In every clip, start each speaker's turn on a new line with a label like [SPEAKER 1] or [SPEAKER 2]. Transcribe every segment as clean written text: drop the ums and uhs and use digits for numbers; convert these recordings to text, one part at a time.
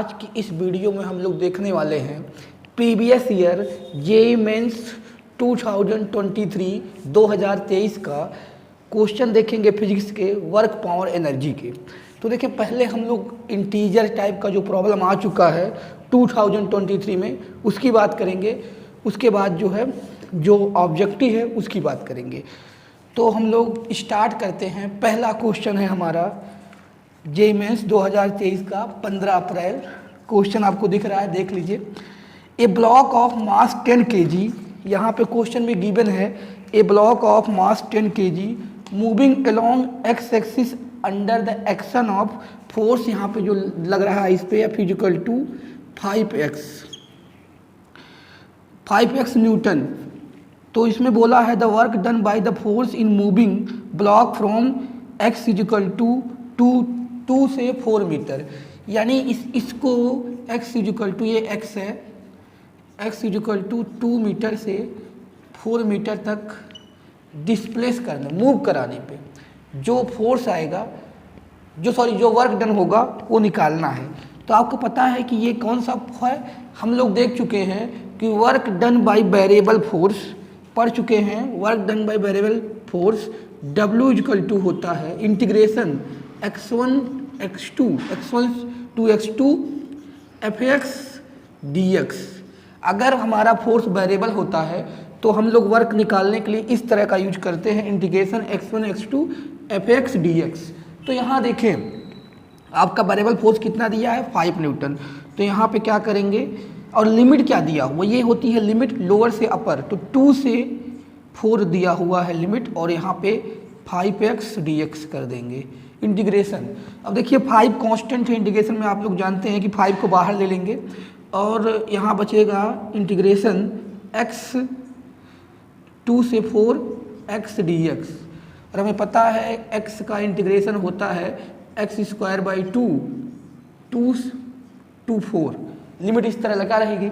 [SPEAKER 1] आज की इस वीडियो में हम लोग देखने वाले हैं प्रीवियस ईयर जेईई मेंस 2023 का क्वेश्चन देखेंगे फिजिक्स के वर्क पावर एनर्जी के। तो देखिए, पहले हम लोग इंटीजर टाइप का जो प्रॉब्लम आ चुका है 2023 में उसकी बात करेंगे, उसके बाद जो है जो ऑब्जेक्टिव है उसकी बात करेंगे। तो हम लोग स्टार्ट करते हैं। पहला क्वेश्चन है हमारा जेईई मेंस 2023 का 15 अप्रैल। क्वेश्चन आपको दिख रहा है, देख लीजिए। A block of mass 10 kg, यहाँ पे क्वेश्चन में गिवन है a block of mass 10 kg moving along x axis under the action of force, यहाँ पे जो लग रहा है इस पे F equal to 5x Newton. तो इसमें बोला है the work done by the force in moving block from x equal to 2 से 4 मीटर, यानी इसको x इक्वल टू ये x है, x इक्वल टू 2 मीटर से 4 मीटर तक डिस्प्लेस करना, मूव कराने पे जो फोर्स आएगा, जो वर्क डन होगा वो निकालना है। तो आपको पता है कि ये कौन सा है, हम लोग देख चुके हैं कि work done by variable force पढ़ चुके हैं। Work done by variable force W equal to होता है integration x1 x2 to x2 fx dx। अगर हमारा फोर्स वेरिएबल होता है तो हम लोग वर्क निकालने के लिए इस तरह का यूज करते हैं, integration x1 x2 fx dx। तो यहाँ देखें आपका वेरिएबल फोर्स कितना दिया है 5 न्यूटन। तो यहाँ पे क्या करेंगे और लिमिट क्या दिया हुआ, ये होती है लिमिट लोअर से अपर, तो 2 से 4 दिया हुआ है लिमिट, और यहाँ पे 5x dx कर देंगे इंटीग्रेशन। अब देखिए 5 कांस्टेंट है इंटीग्रेशन में, आप लोग जानते हैं कि 5 को बाहर ले लेंगे और यहाँ बचेगा इंटीग्रेशन x 2 से 4 x dx। और हमें पता है x का इंटीग्रेशन होता है x square by 2 to 4, limit इस तरह लगा रहेगी।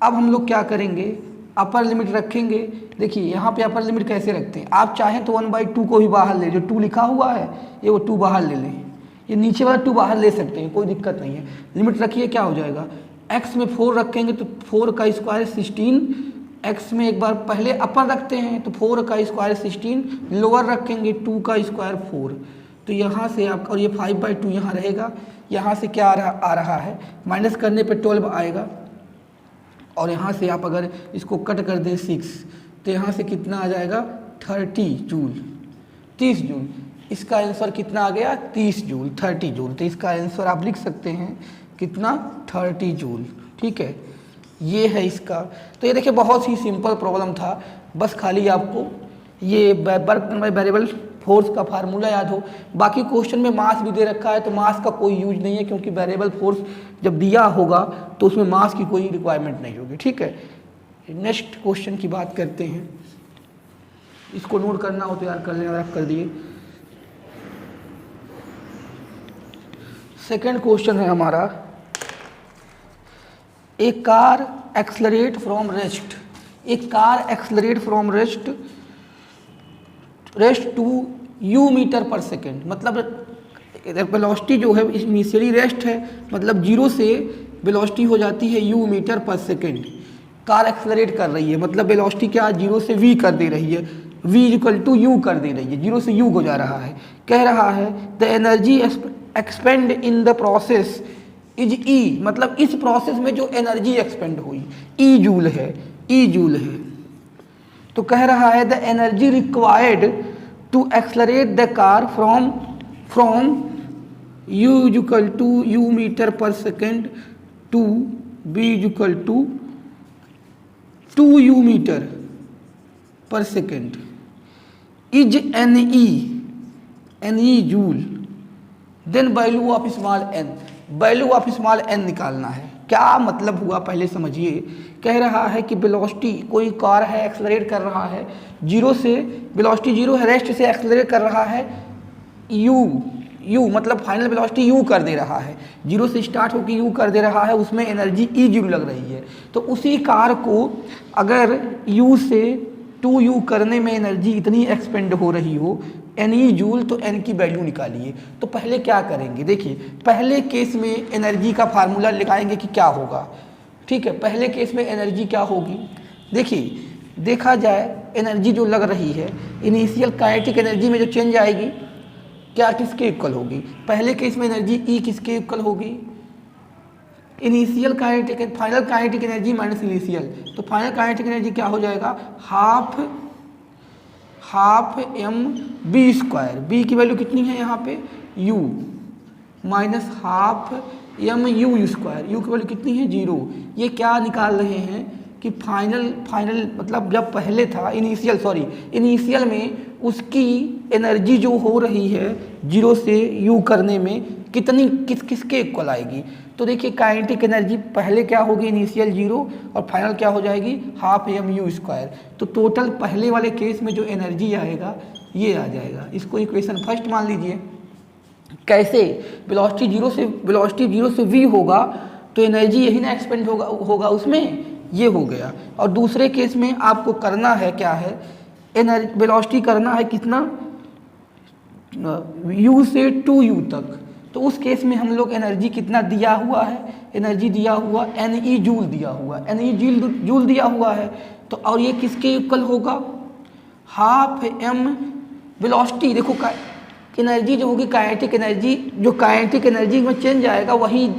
[SPEAKER 1] अब हम लोग क्या करेंगे, अपर लिमिट रखेंगे। देखिए यहाँ पे अपर लिमिट कैसे रखते हैं, आप चाहें तो 1/2 को भी बाहर ले, जो 2 लिखा हुआ है ये वो 2 बाहर ले लें, ये नीचे वाला 2 बाहर ले सकते हैं, कोई दिक्कत नहीं है। लिमिट रखिए, क्या हो जाएगा, x में 4 रखेंगे तो 4 का स्क्वायर 16, x में एक बार पहले अपर रखते हैं तो 4 का स्क्वायर 16, लोअर रखेंगे 2 का स्क्वायर 4। तो यहाँ से आपका, और ये 5/2 यहाँ रहेगा, यहाँ से क्या आ रहा है माइनस करने पे 12 आएगा, और यहाँ से आप अगर इसको कट कर दें 6 तो यहाँ से कितना आ जाएगा 30 जूल, 30 जूल। इसका आंसर कितना आ गया 30 जूल, 30 जूल। तो इसका आंसर आप लिख सकते हैं कितना 30 जूल, ठीक है, ये है इसका। तो ये देखिए बहुत ही सिंपल प्रॉब्लम था, बस खाली आपको ये वर्क बाय वेरिएबल फोर्स का फार्मूला याद हो। बाकी क्वेश्चन में मास भी दे रखा है, तो मास का कोई यूज नहीं है, क्योंकि वेरिएबल फोर्स जब दिया होगा तो उसमें मास की कोई रिक्वायरमेंट नहीं होगी, ठीक है। नेक्स्ट क्वेश्चन की बात करते हैं, इसको नोट करना हो तो यार कर लेना, कर दिए। सेकेंड क्वेश्चन है हमारा, a car accelerate from rest, a car accelerate from rest to u metre per second. मतलब वेलोसिटी जो है इनिशियली रेस्ट है, मतलब 0 से वेलोसिटी हो जाती है u metre per second. Car accelerate कर रही है, मतलब वेलोसिटी क्या 0 से v कर दे रही है, v इक्वल टू u कर दे रही है, 0 से u को जा रहा है। कह रहा है the energy expend in the process is E, मतलब इस प्रोसेस में जो एनर्जी एक्सपेंड हुई E जूल है, E जूल है। तो कह रहा है the energy required to accelerate the car from u equal to u metre per second to v equal to 2u metre per second is NE joule, then value of small n, value of small n निकालना है। क्या मतलब हुआ पहले समझिए। कह रहा है कि वेलोसिटी, कोई कार है एक्सलरेट कर रहा है 0 से, वेलोसिटी 0 है, रेस्ट से एक्सलरेट कर रहा है u मतलब फाइनल वेलोसिटी u कर दे रहा है, 0 से स्टार्ट होकर u कर दे रहा है, उसमें एनर्जी E जूल लग रही है। तो उसी कार को अगर u से 2u करने में एनर्जी इतनी एक्सपेंड हो रही हो NE जूल, तो n की वैल्यू निकालिए। तो पहले क्या करेंगे, देखिए पहले केस में एनर्जी का फार्मूला लगाएंगे कि क्या होगा। ठीक है, पहले केस में एनर्जी क्या होगी, देखिए देखा जाए एनर्जी जो लग रही है इनिशियल काइनेटिक एनर्जी में जो चेंज आएगी क्या किसके इक्वल होगी, पहले केस में एनर्जी E किसके इक्वल होगी, initial kinetic, final kinetic energy minus initial. तो फाइनल काइनेटिक एनर्जी क्या हो जाएगा, हाफ mv², b की वैल्यू कितनी है यहाँ पे u, minus half mu², u की वैल्यू कितनी है 0। ये क्या निकाल रहे हैं कि फाइनल मतलब जब पहले था इनिशियल में उसकी एनर्जी जो हो रही है 0 से u करने में कितनी किसके इक्वल आएगी। तो देखिए काइनेटिक एनर्जी पहले क्या होगी, इनिशियल 0 और फाइनल क्या हो जाएगी हाफ mu²। तो टोटल पहले वाले केस में जो एनर्जी आएगा ये आ जाएगा, इसको इक्वेशन फर्स्ट मान लीजिए। कैसे, वेलोसिटी 0 से v होगा तो एनर्जी यही ना एक्सपेंड होगा उसमें, ये हो गया। और दूसरे केस में आपको करना है क्या है, वेलोसिटी करना है कितना u से 2u तक। तो उस केस में हम लोग एनर्जी कितना दिया हुआ है, एनर्जी दिया हुआ NE जूल दिया हुआ, NE जूल दिया हुआ है। तो और ये किसके इक्वल होगा, हाफ m वेलोसिटी। देखो एनर्जी जो होगी काइनेटिक एनर्जी, जो काइनेटिक एनर्जी में चेंज आएगा वही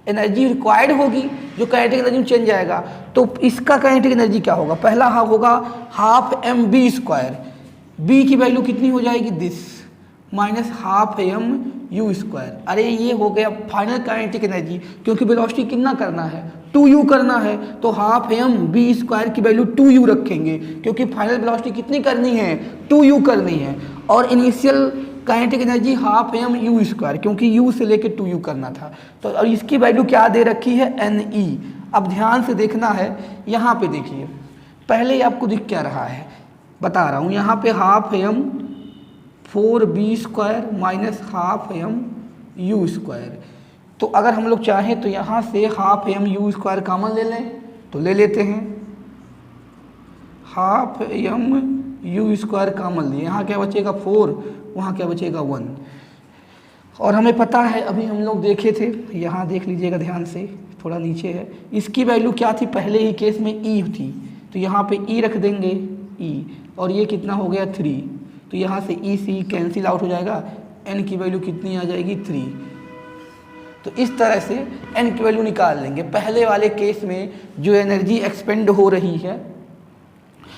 [SPEAKER 1] एनर्जी रिक्वायर्ड होगी जो काइनेटिक एनर्जी में चेंज आएगा। तो इसका काइनेटिक एनर्जी क्या होगा, पहला होगा हाफ mv², b की वैल्यू कितनी हो जाएगी दिस, माइनस हाफ mu²। अरे ये हो गया फाइनल काइनेटिक एनर्जी, क्योंकि वेलोसिटी कितना करना है 2u करना है, तो हाफ mv² की वैल्यू 2u रखेंगे, क्योंकि फाइनल वेलोसिटी कितनी करनी है 2u करनी है। और initial kinetic energy half mu², क्योंकि u से लेके 2u करना था। तो और इसकी वैल्यू क्या दे रखी है NE। अब ध्यान से देखना है, यहाँ पे देखिए पहले ही आपको दिख क्या रहा है, बता रहा हूँ, यहाँ पे half m4b² minus half mu²। तो अगर हम लोग चाहें तो यहाँ से हाफ mu² कॉमन ले लें, तो ले लेते हैं, हाफ mu² कॉमन लिए, यहाँ क्या बचेगा 4, वहाँ क्या बचेगा 1। और हमें पता है अभी हम लोग देखे थे, यहाँ देख लीजिएगा ध्यान से, थोड़ा नीचे है, इसकी वैल्यू क्या थी पहले ही केस में E थी, तो यहाँ पे E रख देंगे E, और ये कितना हो गया 3, तो यहाँ से E से E कैंसिल आउट हो जाएगा, N की वैल्यू कितनी आ जाएगी 3। तो इस तरह से N की वैल्यू निकाल लेंगे। पहले वाले केस में जो एनर्जी एक्सपेंड हो रही है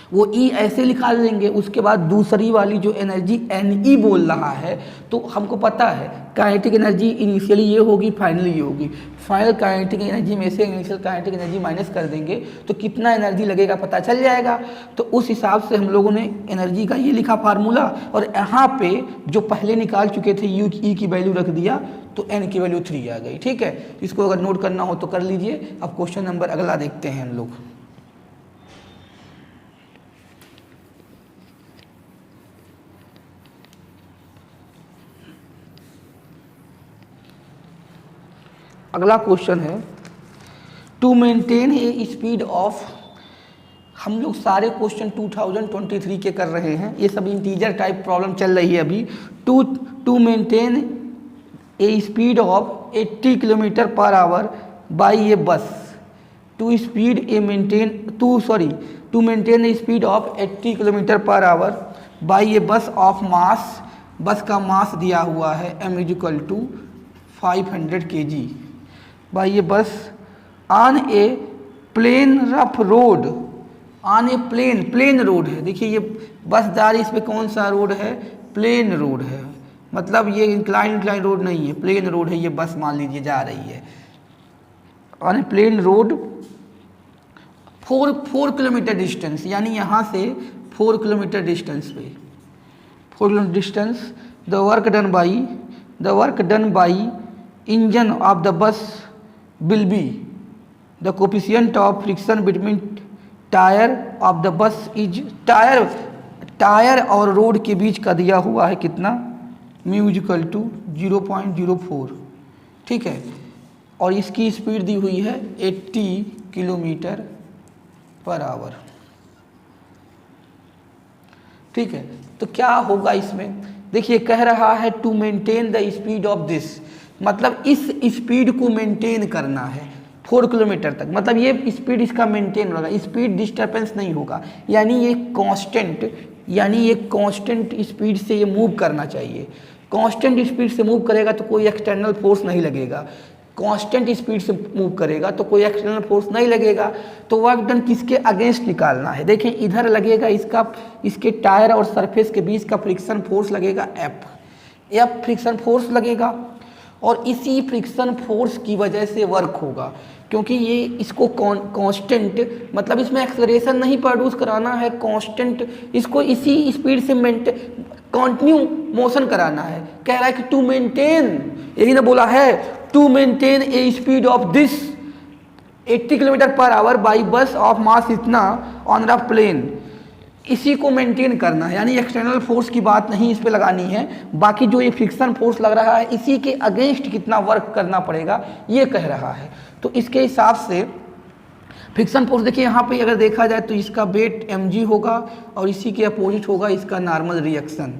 [SPEAKER 1] वो E ऐसे निकाल लेंगे, उसके बाद दूसरी वाली जो एनर्जी NE बोल रहा है, तो हमको पता है काइनेटिक एनर्जी इनिशियली ये होगी, फाइनली ये होगी। फाइनल काइनेटिक एनर्जी में से इनिशियल काइनेटिक एनर्जी माइनस कर देंगे तो कितना एनर्जी लगेगा पता चल जाएगा। तो उस हिसाब से हम लोगों ने एनर्जी का ये लिखा फार्मूला, और यहाँ पे जो पहले निकाल चुके थे E की वैल्यू रख दिया, तो N की वैल्यू 3 आ गई। ठीक है, इसको अगर नोट करना हो तो कर लीजिए। अब क्वेश्चन नंबर अगला देखते हैं हम लोग। अगला क्वेश्चन है, to maintain a speed of, हम लोग सारे क्वेश्चन 2023 के कर रहे हैं, ये सब इंटीजर टाइप प्रॉब्लम चल रही है अभी। To maintain a speed of 80 kilometre per hour by a bus, to maintain a speed of 80 kilometre per hour by a bus of मास, बस का मास दिया हुआ है m = 500 kg बाई ये bus on a plane rough road, on a plane road है। देखिए ये बस जा रही है, इस पे कौन सा रोड है, प्लेन रोड है, मतलब ये इंक्लाइन रोड नहीं है, प्लेन रोड है, ये बस मान लीजिए जा रही है on a plane road 4 kilometre distance, यानी यहाँ से 4 किलोमीटर डिस्टेंस पे, 4 kilometre distance. The work done by engine of the bus will be the coefficient of friction between tyre of the bus is, tyre और road के बीच का दिया हुआ है कितना, म्यू इक्वल टू 0.04। ठीक है, और इसकी स्पीड दी हुई है 80 किलोमीटर पर आवर। ठीक है, तो क्या होगा इसमें, देखिए कह रहा है to maintain the speed of this, मतलब इस स्पीड को मेंटेन करना है 4 किलोमीटर तक, मतलब ये स्पीड इसका मेंटेन होगा, स्पीड डिस्टर्बेंस नहीं होगा, यानी ये कांस्टेंट स्पीड से ये मूव करना चाहिए। कांस्टेंट स्पीड से मूव करेगा तो कोई एक्सटर्नल फोर्स नहीं लगेगा, कांस्टेंट स्पीड से मूव करेगा तो कोई एक्सटर्नल फोर्स नहीं लगेगा। तो वर्क डन किसके अगेंस्ट निकालना है, देखिए इधर लगेगा इसके टायर और सरफेस के बीच का फ्रिक्शन फोर्स लगेगा एफ फ्रिक्शन फोर्स लगेगा, और इसी फ्रिक्शन फोर्स की वजह से वर्क होगा, क्योंकि ये इसको कांस्टेंट मतलब इसमें एक्सेलरेशन नहीं प्रोड्यूस कराना है, कांस्टेंट इसको इसी स्पीड से कंटिन्यू मोशन कराना है। कह रहा है कि टू मेंटेन, यही ना बोला है, to maintain a speed of this 80 kilometre per hour by bus of mass इतना ऑन द प्लेन, इसी को मेंटेन करना है, यानी एक्सटर्नल फोर्स की बात नहीं इस पे लगानी है, बाकी जो ये फ्रिक्शन फोर्स लग रहा है इसी के अगेंस्ट कितना वर्क करना पड़ेगा ये कह रहा है। तो इसके हिसाब से फ्रिक्शन फोर्स देखिए यहाँ पे अगर देखा जाए तो इसका वेट mg होगा और इसी के अपोजिट होगा इसका नॉर्मल रिएक्शन।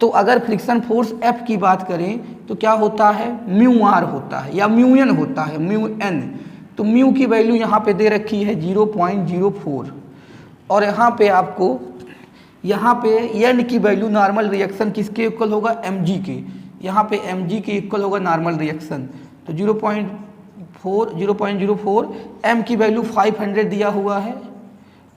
[SPEAKER 1] तो अगर फ्रिक्शन फोर्स F की बात करें तो क्या होता है, म्यू आर होता है या म्यू एन होता है, म्यू एन। तो म्यू की वैल्यू यहाँ पे दे रखी है 0.04, और यहाँ पे आपको यहाँ पे एन की वैल्यू नॉर्मल रिएक्शन किसके इक्वल होगा, mg के, यहाँ पे mg के इक्वल होगा नॉर्मल रिएक्शन। तो 0.04 m की वैल्यू 500 दिया हुआ है,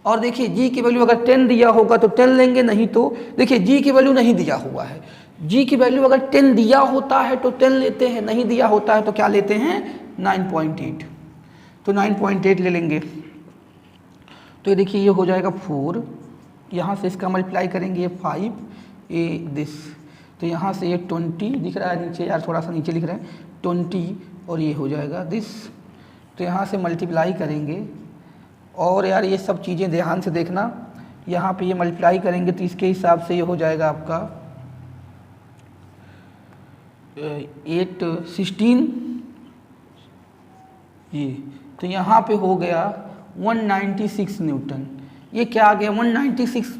[SPEAKER 1] और देखिए g की वैल्यू अगर 10 दिया होगा तो 10 लेंगे, नहीं तो देखिए g की वैल्यू नहीं दिया हुआ है, g की वैल्यू अगर 10 दिया होता है तो 10 लेते हैं, नहीं दिया होता है तो क्या लेते हैं 9.8, तो 9.8 ले लेंगे। तो ये देखिए ये हो जाएगा 4, यहाँ से इसका मल्टीप्लाई करेंगे ये 5 ये दिस, तो यहाँ से ये 20 दिख रहा है नीचे, यार थोड़ा सा नीचे लिख रहे हैं 20, और ये हो जाएगा दिस, तो यहाँ से मल्टीप्लाई करेंगे, और यार ये सब चीज़ें ध्यान से देखना, यहाँ पे ये मल्टीप्लाई करेंगे तो इसके हिसाब से ये हो जाएगा आपका 816 ये, तो यहाँ पे हो गया 196 न्यूटन। ये क्या आ गया, 196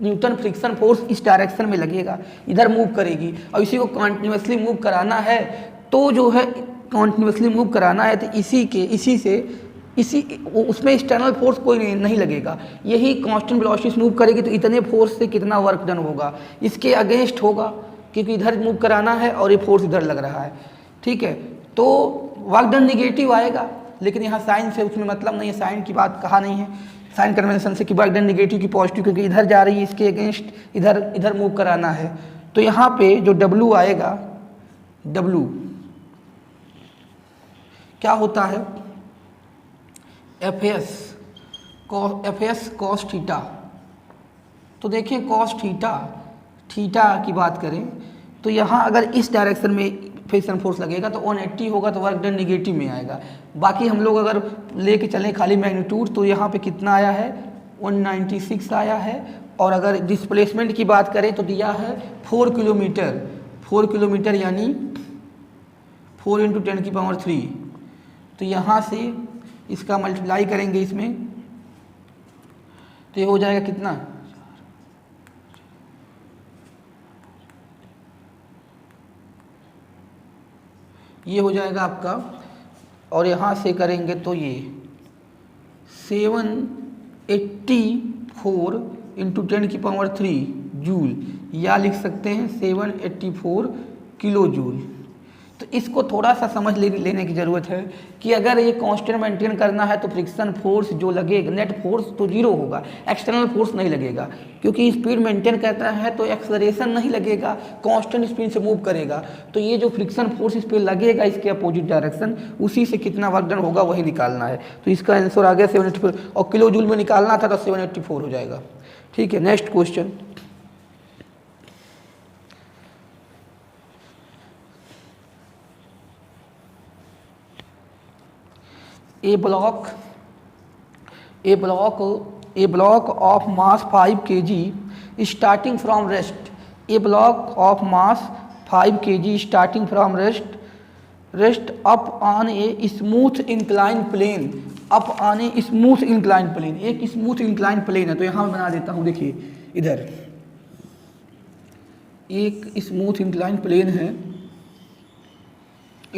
[SPEAKER 1] न्यूटन फ्रिक्शन फोर्स इस डायरेक्शन में लगेगा, इधर मूव करेगी, और इसी को कॉन्टिन्यूसली मूव कराना है, तो जो है कॉन्टिन्यूसली मूव कराना है तो इसी उसमें एक्सटर्नल फोर्स कोई नहीं लगेगा, यही कांस्टेंट वेलोसिटी से मूव करेगी, तो इतने फोर्स से कितना वर्क डन होगा, इसके अगेंस्ट होगा, क्योंकि इधर मूव कराना है और ये फोर्स इधर लग रहा है, ठीक है। तो वर्क डन निगेटिव आएगा, लेकिन यहाँ साइन से उसमें मतलब नहीं है, साइन की बात कहा नहीं है, साइन कन्वेंशन से कि वर्क डन निगेटिव की पॉजिटिव, क्योंकि इधर जा रही है इसके अगेंस्ट, इधर मूव कराना है। तो यहाँ पे जो W आएगा, W क्या होता है, FS cos थीटा। तो देखें cos थीटा की बात करें तो यहाँ अगर इस डायरेक्शन में फ्रिक्शन फोर्स लगेगा तो 180 होगा, तो वर्क डन निगेटिव में आएगा। बाकी हम लोग अगर लेके चलें खाली मैग्नीट्यूड तो यहाँ पे कितना आया है 196 आया है, और अगर डिस्प्लेसमेंट की बात करें तो दिया है 4 किलोमीटर यानी 4 × 10⁻³ तो यहाँ से इसका मल्टीप्लाई करेंगे इसमें तो ये हो जाएगा कितना, ये हो जाएगा आपका, और यहाँ से करेंगे तो ये 784 × 10⁻³ जूल, या लिख सकते हैं 784 किलो जूल। तो इसको थोड़ा सा समझ लेने की ज़रूरत है कि अगर ये कांस्टेंट मेंटेन करना है तो फ्रिक्शन फोर्स जो लगेगा, नेट फोर्स तो 0 होगा, एक्सटर्नल फोर्स नहीं लगेगा, क्योंकि स्पीड मेंटेन करता है तो एक्सेलरेशन नहीं लगेगा, कांस्टेंट स्पीड से मूव करेगा। तो ये जो फ्रिक्शन फोर्स इस पर लगेगा इसके अपोजिट डायरेक्शन, उसी से कितना वर्क डन होगा वही निकालना है। तो इसका आंसर आ गया 784, और किलो जूल में निकालना था तो 784 हो जाएगा। ठीक है, next question. A block of mass 5 kg starting from rest. A block of mass 5 kg starting from rest up on a smooth inclined plane. Up on a smooth inclined plane. एक smooth inclined plane है, तो यहाँ मैं बना देता हूँ, देखिए इधर एक स्मूथ इंक्लाइन प्लेन है,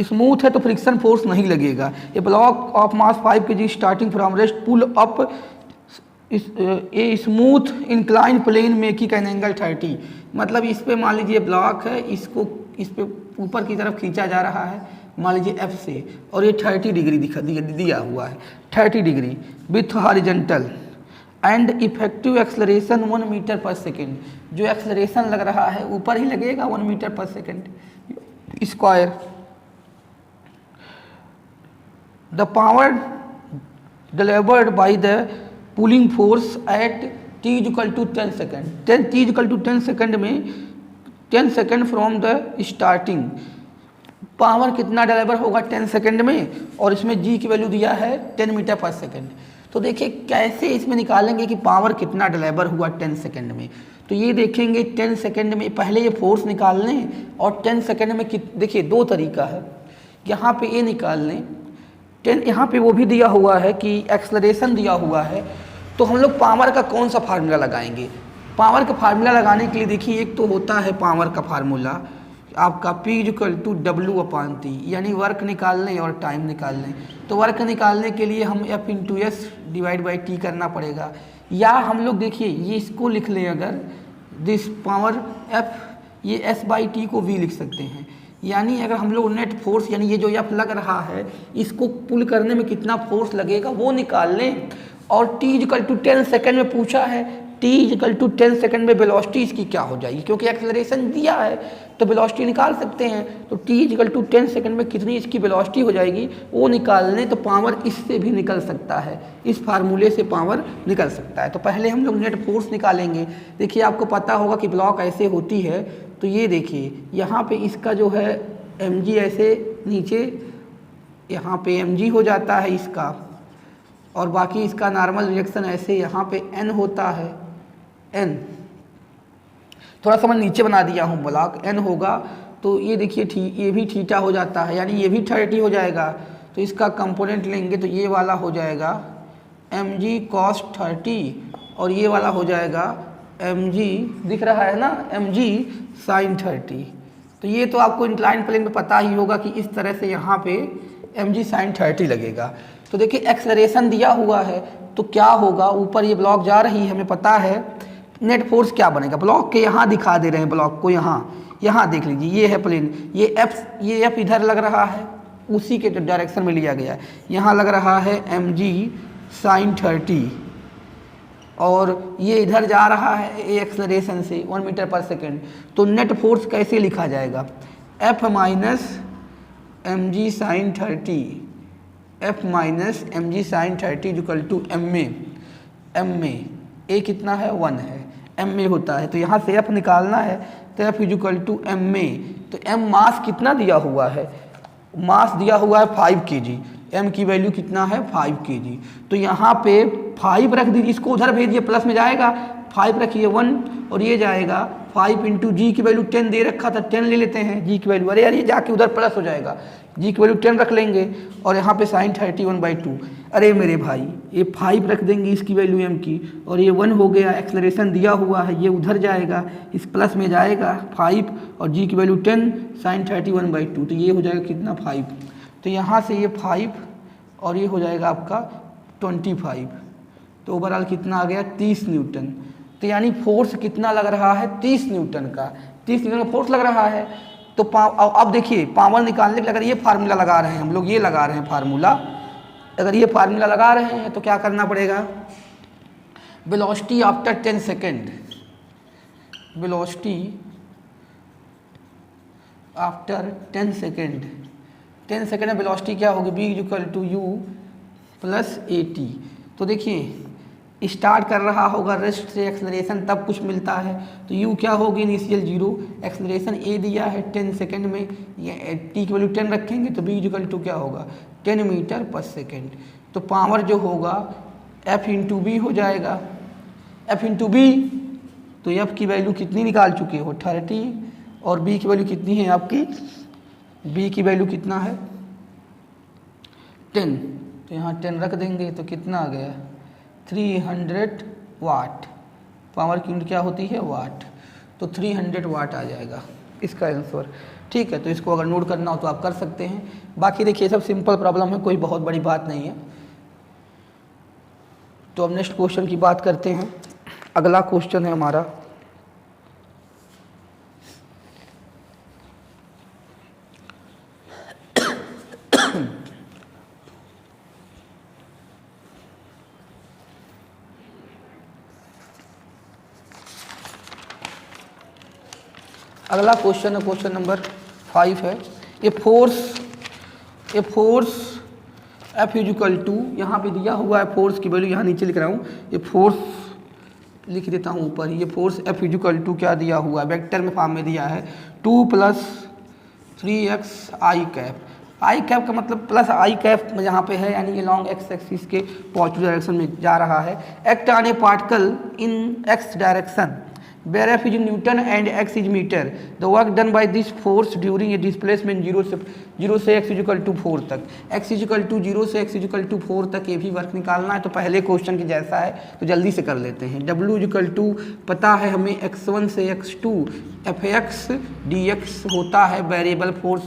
[SPEAKER 1] स्मूथ है तो फ्रिक्शन फोर्स नहीं लगेगा। A block of mass 5 kg starting from rest pull up a smooth incline plane making an angle 30। मतलब इस पे मान लीजिए ब्लॉक है, इसको इस पे ऊपर की तरफ खींचा जा रहा है मान लीजिए F से, और ये 30 डिग्री दिया हुआ है, 30 degree with horizontal and effective acceleration 1 metre per second. जो एक्सलरेशन लग रहा है ऊपर ही लगेगा 1 metre per second square. The power delivered by the pulling force at t equal to 10 second. t equal to 10 second में 10 second from the starting power कितना deliver होगा 10 सेकेंड में, और इसमें g की वैल्यू दिया है 10 मीटर पर सेकेंड। तो देखिए कैसे इसमें निकालेंगे कि पावर कितना डिलीवर हुआ 10 सेकेंड में। तो ये देखेंगे 10 सेकेंड में पहले ये फोर्स निकाल लें, और 10 सेकेंड में देखिए दो तरीका है, यहाँ पे ये निकाल लें 10, यहाँ पे वो भी दिया हुआ है कि एक्सलरेशन दिया हुआ है। तो हम लोग पावर का कौन सा फार्मूला लगाएंगे? पावर का फार्मूला लगाने के लिए देखिए एक तो होता है पावर का फार्मूला आपका P इक्वल टू W/T, यानी वर्क निकाल लें और टाइम निकाल लें। तो वर्क निकालने के लिए हम F into S divide by T करना पड़ेगा, या हम लोग देखिए ये इसको लिख लें अगर दिस पावर F, ये S बाई टी को V लिख सकते हैं। यानी अगर हम लोग नेट फोर्स यानी ये जो F लग रहा है इसको पुल करने में कितना फोर्स लगेगा वो निकाल लें। और t इक्वल टू 10 सेकेंड में पूछा है, t इक्वल टू 10 सेकेंड में वेलोसिटी इसकी क्या हो जाएगी, क्योंकि एक्सेलरेशन दिया है तो वेलोसिटी निकाल सकते हैं। तो t इक्वल टू 10 सेकेंड में कितनी इसकी वेलोसिटी हो जाएगी वो निकाल लें। तो पावर इससे भी निकल सकता है, इस फार्मूले से पावर निकल सकता है। तो पहले हम लोग नेट फोर्स निकालेंगे। देखिए आपको पता होगा कि ब्लॉक ऐसे होती है, तो ये देखिए यहाँ पे इसका जो है mg ऐसे नीचे यहाँ पे mg हो जाता है इसका, और बाकी इसका नॉर्मल रिएक्शन ऐसे यहाँ पे n होता है, n थोड़ा सा मैं नीचे बना दिया हूँ ब्लॉक, n होगा। तो ये देखिए ये भी थीटा हो जाता है, यानी ये भी 30 हो जाएगा। तो इसका कंपोनेंट लेंगे तो ये वाला हो जाएगा mg cos 30, और ये वाला हो जाएगा mg, दिख रहा है ना, mg sin 30। तो ये तो आपको इंक्लाइन प्लेन में पता ही होगा कि इस तरह से यहाँ पे mg sin 30 लगेगा। तो देखिए एक्सलरेशन दिया हुआ है तो क्या होगा, ऊपर ये ब्लॉक जा रही है, हमें पता है नेट फोर्स क्या बनेगा। ब्लॉक के यहाँ दिखा दे रहे हैं, ब्लॉक को यहाँ देख लीजिए, ये है प्लेन, ये एफ इधर लग रहा है, उसी के डायरेक्शन में लिया गया है। यहाँ लग रहा है mg sin 30, और ये इधर जा रहा है ए एक्सलरेशन से 1 मीटर पर सेकेंड। तो नेट फोर्स कैसे लिखा जाएगा, F minus mg sin 30, F minus mg sin 30 equal to m में a कितना है 1 है, m में होता है। तो यहाँ से F निकालना है, तो F इक्वल टू m में। तो m मास कितना दिया हुआ है, मास दिया हुआ है 5 kg, m की वैल्यू कितना है 5 kg। तो यहाँ पे 5 रख दीजिए, इसको उधर भेजिए प्लस में जाएगा, 5 रखिए 1, और ये जाएगा 5 इंटू जी की वैल्यू 10 दे रखा था, 10 ले लेते हैं जी की वैल्यू, अरे यार ये जाके उधर प्लस हो जाएगा, जी की वैल्यू 10 रख लेंगे, और यहाँ पे साइन 31/2। अरे मेरे भाई ये 5 रख देंगे इसकी वैल्यू m की, और ये 1 हो गया, एक्सलरेशन दिया हुआ है, ये उधर जाएगा, इस प्लस में जाएगा 5, और जी की वैल्यू 10 साइन 31/2। तो ये हो जाएगा कितना 5, तो यहाँ से ये 5 और ये हो जाएगा आपका 25। तो ओवरऑल कितना आ गया 30 न्यूटन। तो यानी फोर्स कितना लग रहा है 30 न्यूटन का, 30 न्यूटन का फोर्स लग रहा है। तो अब देखिए पावर निकालने के लिए अगर ये फार्मूला लगा रहे हैं हम लोग, ये लगा रहे हैं फार्मूला, अगर ये फार्मूला लगा रहे हैं तो क्या करना पड़ेगा, velocity after 10 second, velocity after 10 second, 10 second में वेलोसिटी क्या होगी, v equal to u plus at। तो देखिए स्टार्ट कर रहा होगा रेस्ट से एक्सलरेशन, तब कुछ मिलता है, तो u क्या होगी इनिशियल 0, एक्सलरेशन a दिया है 10 सेकेंड में, ये t की वैल्यू 10 रखेंगे तो v इक्वल टू क्या होगा 10 मीटर पर सेकेंड। तो पावर जो होगा f इंटू बी हो जाएगा, f इंटू बी, तो f की वैल्यू कितनी निकाल चुके हो 30, और b की वैल्यू कितनी है आपकी, b की वैल्यू कितना है 10, तो यहाँ 10 रख देंगे तो कितना आ गया 300 वाट, पावर की यूनिट क्या होती है वाट। तो 300 वाट आ जाएगा इसका आंसर। ठीक है, तो इसको अगर नोट करना हो तो आप कर सकते हैं। बाकी देखिए सब सिंपल प्रॉब्लम है, कोई बहुत बड़ी बात नहीं है। तो अब नेक्स्ट क्वेश्चन की बात करते हैं। अगला क्वेश्चन है हमारा अगला क्वेश्चन है क्वेश्चन नंबर 5 है। A force F equal to, यहाँ पे दिया हुआ है फोर्स की वैल्यू, यहाँ नीचे लिख रहा हूँ, ये फोर्स लिख देता हूँ ऊपर। ये फोर्स F इक्वल टू क्या दिया हुआ है, वेक्टर में फॉर्म में दिया है 2 + 3x i cap. I cap का मतलब प्लस आई कैप यहाँ पे है, यानी ये लॉन्ग एक्स एक्सिस के पॉजिटिव डायरेक्शन में जा रहा है। Act on A particle in x direction where F is Newton and x is meter, the work done by this force during a displacement 0 से x = 4 तक, x = 0 से x = 4 तक ये भी वर्क निकालना है। तो पहले क्वेश्चन के जैसा है तो जल्दी से कर लेते हैं। W = पता है हमें x1 से x2 fx dx होता है वेरिएबल फोर्स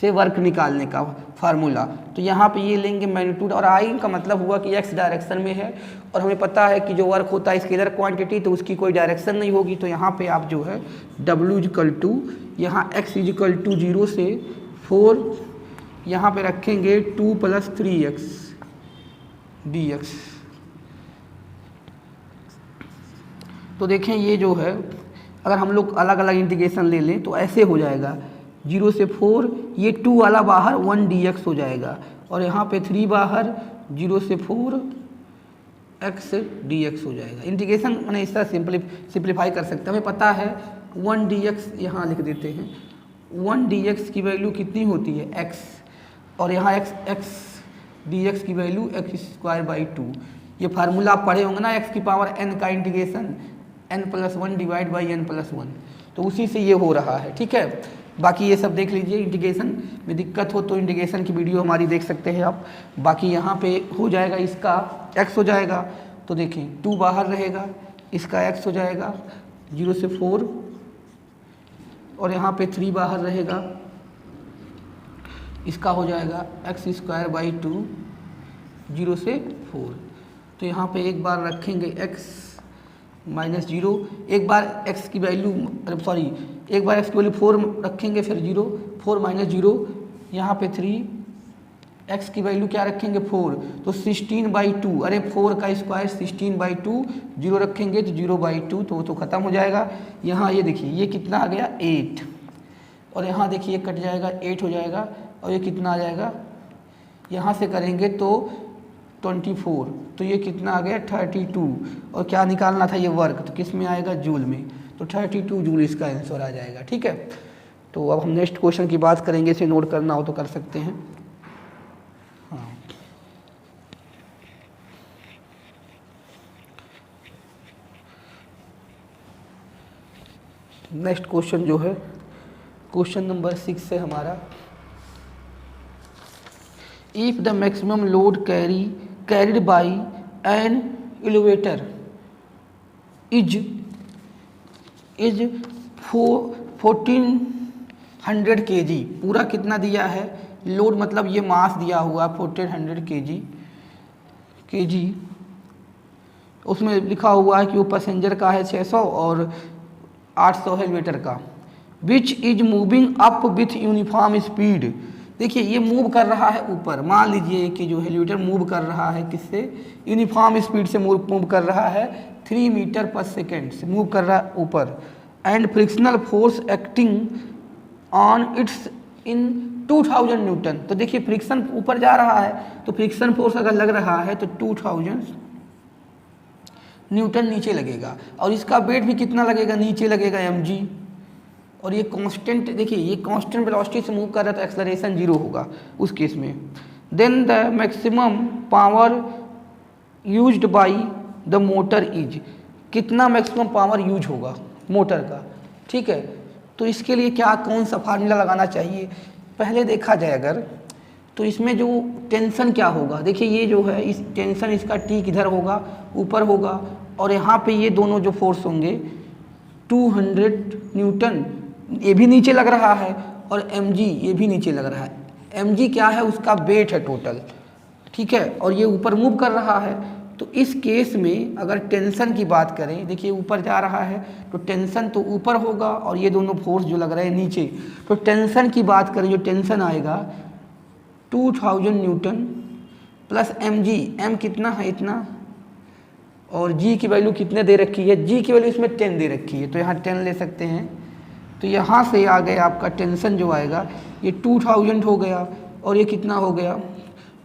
[SPEAKER 1] से वर्क निकालने का फार्मूला। तो यहाँ पे ये लेंगे मैग्नीट्यूड, और आई का मतलब हुआ कि एक्स डायरेक्शन में है, और हमें पता है कि जो वर्क होता है स्केलर क्वांटिटी, तो उसकी कोई डायरेक्शन नहीं होगी। तो यहाँ पे आप जो है W = यहाँ x = 0 से 4 यहाँ पे रखेंगे 2 + 3x dx। तो देखें ये जो है अगर हम लोग अलग अलग इंटीग्रेशन ले लें तो ऐसे हो जाएगा 0 से 4, ये 2 वाला बाहर 1 dx हो जाएगा, और यहाँ पे 3 बाहर 0 से 4 x dx हो जाएगा। इंटीग्रेशन मैंने इस तरह सिंप्लीफाई कर सकते हैं। हमें पता है 1 dx, यहाँ लिख देते हैं 1 dx की वैल्यू कितनी होती है x, और यहाँ x dx की वैल्यू x² 2। ये फार्मूला आप पढ़े होंगे ना, x की पावर n का इंटीग्रेशन n+1 / n+1, तो उसी से ये हो रहा है। ठीक है, बाकी ये सब देख लीजिए। इंटीग्रेशन में दिक्कत हो तो इंटीग्रेशन की वीडियो हमारी देख सकते हैं आप। बाकी यहाँ पे हो जाएगा इसका x हो जाएगा, तो देखें 2 बाहर रहेगा, इसका x हो जाएगा 0 से 4, और यहाँ पे 3 बाहर रहेगा, इसका हो जाएगा x² 2 0 से 4। तो यहाँ पे एक बार रखेंगे x -0, एक बार x की वैल्यू एक बार x की वैल्यू 4 रखेंगे, फिर 0, 4 - 0, यहाँ पे 3, x की वैल्यू क्या रखेंगे 4, तो 16/2, अरे 4 का स्क्वायर 16/2, 0 रखेंगे तो 0/2, तो वो तो ख़त्म हो जाएगा। यहाँ ये देखिए ये कितना आ गया 8, और यहाँ देखिए कट जाएगा 8 हो जाएगा, और ये कितना आ जाएगा, यहाँ से करेंगे तो 24, तो ये कितना आ गया 32, और क्या निकालना था ये वर्क, तो किस में आएगा जूल में, तो 32 जूल इसका आंसर आ जाएगा। ठीक है, तो अब हम नेक्स्ट क्वेश्चन की बात करेंगे, इसे नोट करना हो तो कर सकते हैं। हाँ, नेक्स्ट क्वेश्चन जो है क्वेश्चन नंबर 6 है हमारा। If the maximum load carried by an elevator is 1400 kg, पूरा कितना दिया है लोड, मतलब ये मास दिया हुआ 1400 kg, उसमें लिखा हुआ है कि वो पैसेंजर का है 600 और 800 है एलिवेटर का। Which is moving up with uniform speed, देखिए ये मूव कर रहा है ऊपर, मान लीजिए कि जो एलिवेटर मूव कर रहा है किससे, यूनिफॉर्म स्पीड से मूव कर रहा है 3 मीटर पर सेकेंड से मूव कर रहा है ऊपर, and frictional force acting on it's in 2000 Newton. तो देखिए फ्रिक्शन ऊपर जा रहा है, तो फ्रिक्शन फोर्स अगर लग रहा है तो 2000 न्यूटन नीचे लगेगा, और इसका वेट भी कितना लगेगा, नीचे लगेगा mg, और ये कांस्टेंट, देखिए ये कांस्टेंट वेलोसिटी से मूव कर रहा है तो एक्सेलरेशन 0 होगा उस केस में। Then the maximum power used by the motor is, कितना मैक्सिमम पावर यूज होगा मोटर का। ठीक है, तो इसके लिए क्या कौन सा फार्मूला लगाना चाहिए, पहले देखा जाए अगर तो इसमें जो टेंशन क्या होगा, देखिए ये जो है इस टेंशन इसका टी किधर होगा, ऊपर होगा, और यहाँ पे ये दोनों जो फोर्स होंगे 200 न्यूटन, ये भी नीचे लग रहा है, और mg ये भी नीचे लग रहा है। mg क्या है, उसका वेट है टोटल, ठीक है, और ये ऊपर मूव कर रहा है। तो इस केस में अगर टेंशन की बात करें, देखिए ऊपर जा रहा है तो टेंशन तो ऊपर होगा, और ये दोनों फोर्स जो लग रहे हैं नीचे, तो टेंशन की बात करें, जो टेंशन आएगा 2000 न्यूटन प्लस mg, m कितना है इतना, और g की वैल्यू कितने दे रखी है, g की वैल्यू इसमें 10 दे रखी है, तो यहाँ 10 ले सकते हैं। तो यहाँ से आ गया आपका टेंशन जो आएगा ये 2000 हो गया, और ये कितना हो गया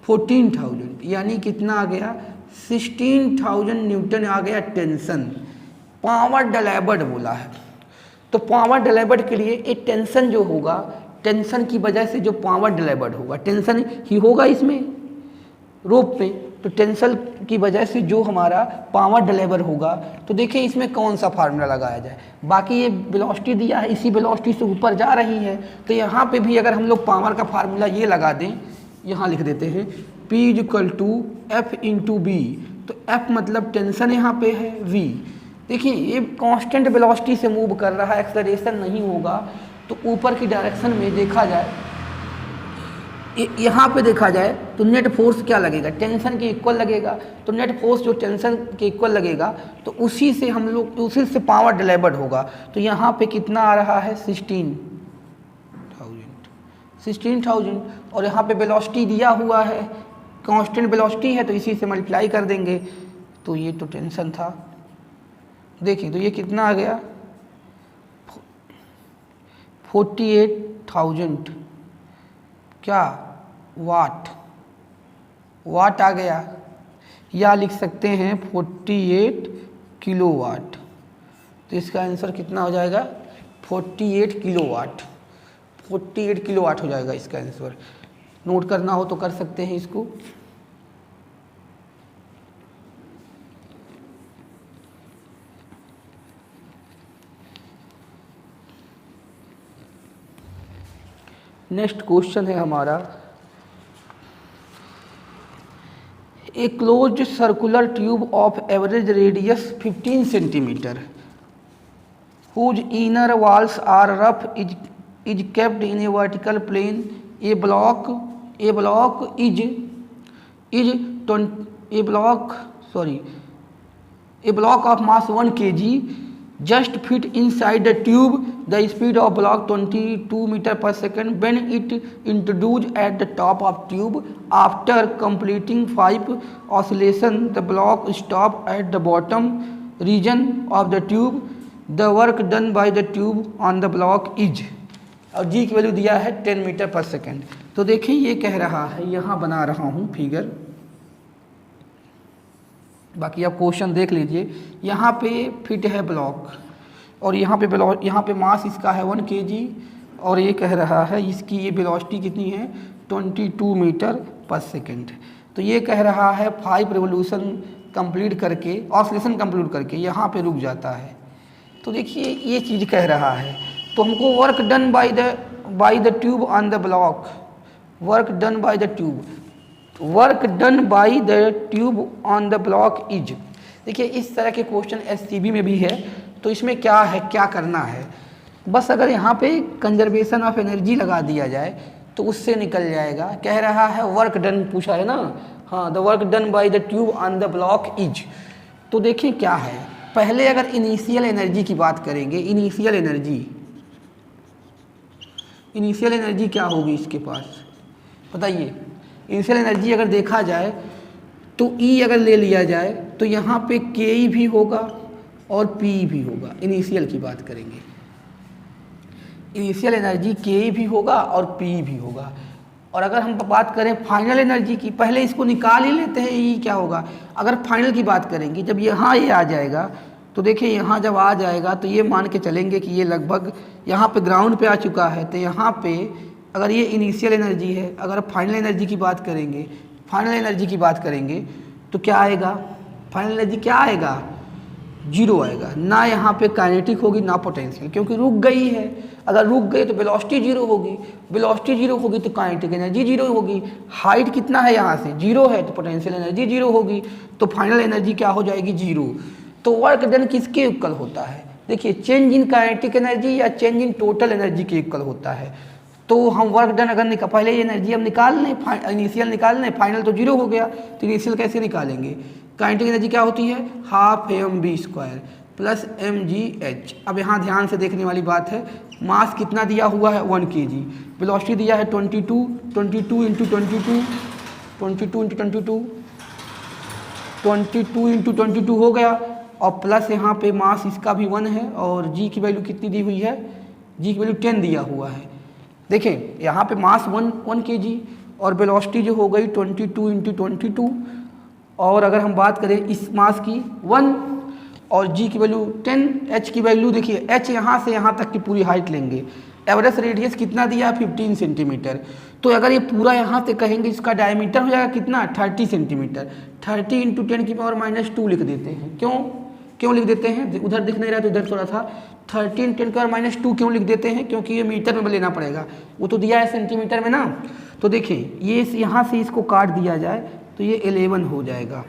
[SPEAKER 1] 14000, यानी कितना आ गया 16000 न्यूटन आ गया टेंशन। पावर डिलीवर्ड बोला है, तो पावर डिलीवर्ड के लिए ये टेंशन जो होगा, टेंशन की वजह से जो पावर डिलीवर्ड होगा, टेंशन ही होगा इसमें रोप में, तो टेंशन की वजह से जो हमारा पावर डिलीवर होगा, तो देखिए इसमें कौन सा फार्मूला लगाया जाए। बाकी ये वेलोसिटी दिया है, इसी वेलोसिटी से ऊपर जा रही है, तो यहाँ पे भी अगर हम लोग पावर का फार्मूला ये लगा दें, यहाँ लिख देते हैं P = F × B, तो F मतलब टेंशन यहाँ पे है, V देखिए ये कांस्टेंट वेलोसिटी से मूव कर रहा है, एक्सेलरेशन नहीं होगा, तो ऊपर की डायरेक्शन में देखा जाए, यहाँ पे देखा जाए तो नेट फोर्स क्या लगेगा, टेंशन के इक्वल लगेगा। तो नेट फोर्स जो टेंशन के इक्वल लगेगा, तो उसी से हम लोग, उसी से पावर डिलीवर्ड होगा। तो यहाँ पे कितना आ रहा है 16,000, और यहाँ पे वेलोसिटी दिया हुआ है, कांस्टेंट वेलोसिटी है, तो इसी से मल्टीप्लाई कर देंगे। तो ये तो टेंशन था, देखिए तो ये कितना आ गया 48,000 क्या वाट आ गया, या लिख सकते हैं 48 किलोवाट। तो इसका आंसर कितना हो जाएगा 48 किलोवाट, 48 किलोवाट हो जाएगा इसका आंसर। नोट करना हो तो कर सकते हैं इसको। नेक्स्ट क्वेश्चन है हमारा, a closed circular tube of average radius 15 centimetre whose inner walls are rough is kept in a vertical plane. A block of mass 1 kg just fit inside the tube. The speed of block 22 meter per second. When it introduced at the top of tube, after completing 5 oscillation, the block stop at the bottom region of the tube. The work done by the tube on the block is, और g की value दिया है 10 metre per second. तो देखिए ये कह रहा है, यहाँ बना रहा हूँ फिगर, बाकी आप क्वेश्चन देख लीजिए। यहाँ पे फिट है ब्लॉक, और यहाँ पे मास इसका है 1 kg, और ये कह रहा है इसकी ये वेलोसिटी कितनी है 22 मीटर पर सेकेंड। तो ये कह रहा है 5 रिवोल्यूशन कंप्लीट करके, ऑसिलेशन कंप्लीट करके यहाँ पे रुक जाता है। तो देखिए ये चीज़ कह रहा है, तो हमको work done by the tube on the block, work done by the tube on the block is. देखिए इस तरह के क्वेश्चन एससीबी में भी है, तो इसमें क्या है, क्या करना है, बस अगर यहाँ पे कंजर्वेशन ऑफ एनर्जी लगा दिया जाए तो उससे निकल जाएगा। कह रहा है वर्क डन पूछा है ना, हाँ, the work done by the tube on the block is. तो देखिए क्या है, पहले अगर इनिशियल एनर्जी की बात करेंगे, इनिशियल एनर्जी क्या होगी इसके पास बताइए। इनिशियल एनर्जी अगर देखा जाए तो E अगर ले लिया जाए तो यहाँ पे Ke भी होगा और P भी होगा। इनिशियल की बात करेंगे, इनिशियल एनर्जी Ke भी होगा और P भी होगा। और अगर हम बात करें फाइनल एनर्जी की, पहले इसको निकाल ही लेते हैं, ये क्या होगा। अगर फाइनल की बात करेंगे, जब यहाँ ये आ जाएगा, तो देखिए यहाँ जब आ जाएगा तो ये मान के चलेंगे कि ये लगभग यहाँ पे ग्राउंड पे आ चुका है। तो यहाँ पे अगर ये इनिशियल एनर्जी है, अगर फाइनल एनर्जी की बात करेंगे, तो क्या आएगा, फाइनल एनर्जी क्या आएगा, 0 आएगा। ना यहाँ पे काइनेटिक होगी ना पोटेंशियल, क्योंकि रुक गई है। अगर रुक गई तो वेलोसिटी 0 होगी, वेलोसिटी 0 होगी तो काइनेटिक एनर्जी 0 होगी। हाइट कितना है यहाँ से 0 है, तो पोटेंशियल एनर्जी 0 होगी, तो फाइनल एनर्जी क्या हो जाएगी 0। तो वर्क डन किसके इक्वल होता है, देखिए चेंज इन काइनेटिक एनर्जी या चेंज इन टोटल एनर्जी के इक्वल होता है। तो हम वर्क डन अगर पहले ये एनर्जी हम निकाल लें, इनिशियल निकाल लें, फाइनल तो जीरो हो गया, तो इनिशियल कैसे निकालेंगे? काइनेटिक एनर्जी क्या होती है? Half mv² plus mgh। अब यहाँ ध्यान से देखने वाली बात है, मास कितना दिया हुआ है? 1 kg, वेलोसिटी दिया है 22 22 इंटू 22 22 इंटू 22 22 इंटू 22 हो गया, और प्लस यहाँ पे मास इसका भी 1 है, और g की वैल्यू कितनी दी हुई है? g की वैल्यू 10 दिया हुआ है। देखें यहाँ पे मास 1 kg और वेलोसिटी जो हो गई 22 इंटू 22, और अगर हम बात करें इस मास की 1 और g की वैल्यू 10, h की वैल्यू देखिए, h यहाँ से यहाँ तक की पूरी हाइट लेंगे, एवरेज रेडियस कितना दिया है? 15 सेंटीमीटर। तो अगर ये पूरा यहाँ से कहेंगे इसका डायमीटर हो जाएगा कितना? 30 सेंटीमीटर। 30 इंटू 10 की पावर -2 लिख देते हैं। क्यों लिख देते हैं? उधर दिख नहीं रहा तो इधर थोड़ा सा 13 10 की पावर -2 क्यों लिख देते हैं? क्योंकि ये मीटर में लेना पड़ेगा, वो तो दिया है सेंटीमीटर में ना। तो देखिए ये यहाँ से इसको काट दिया जाए तो ये 11 हो जाएगा,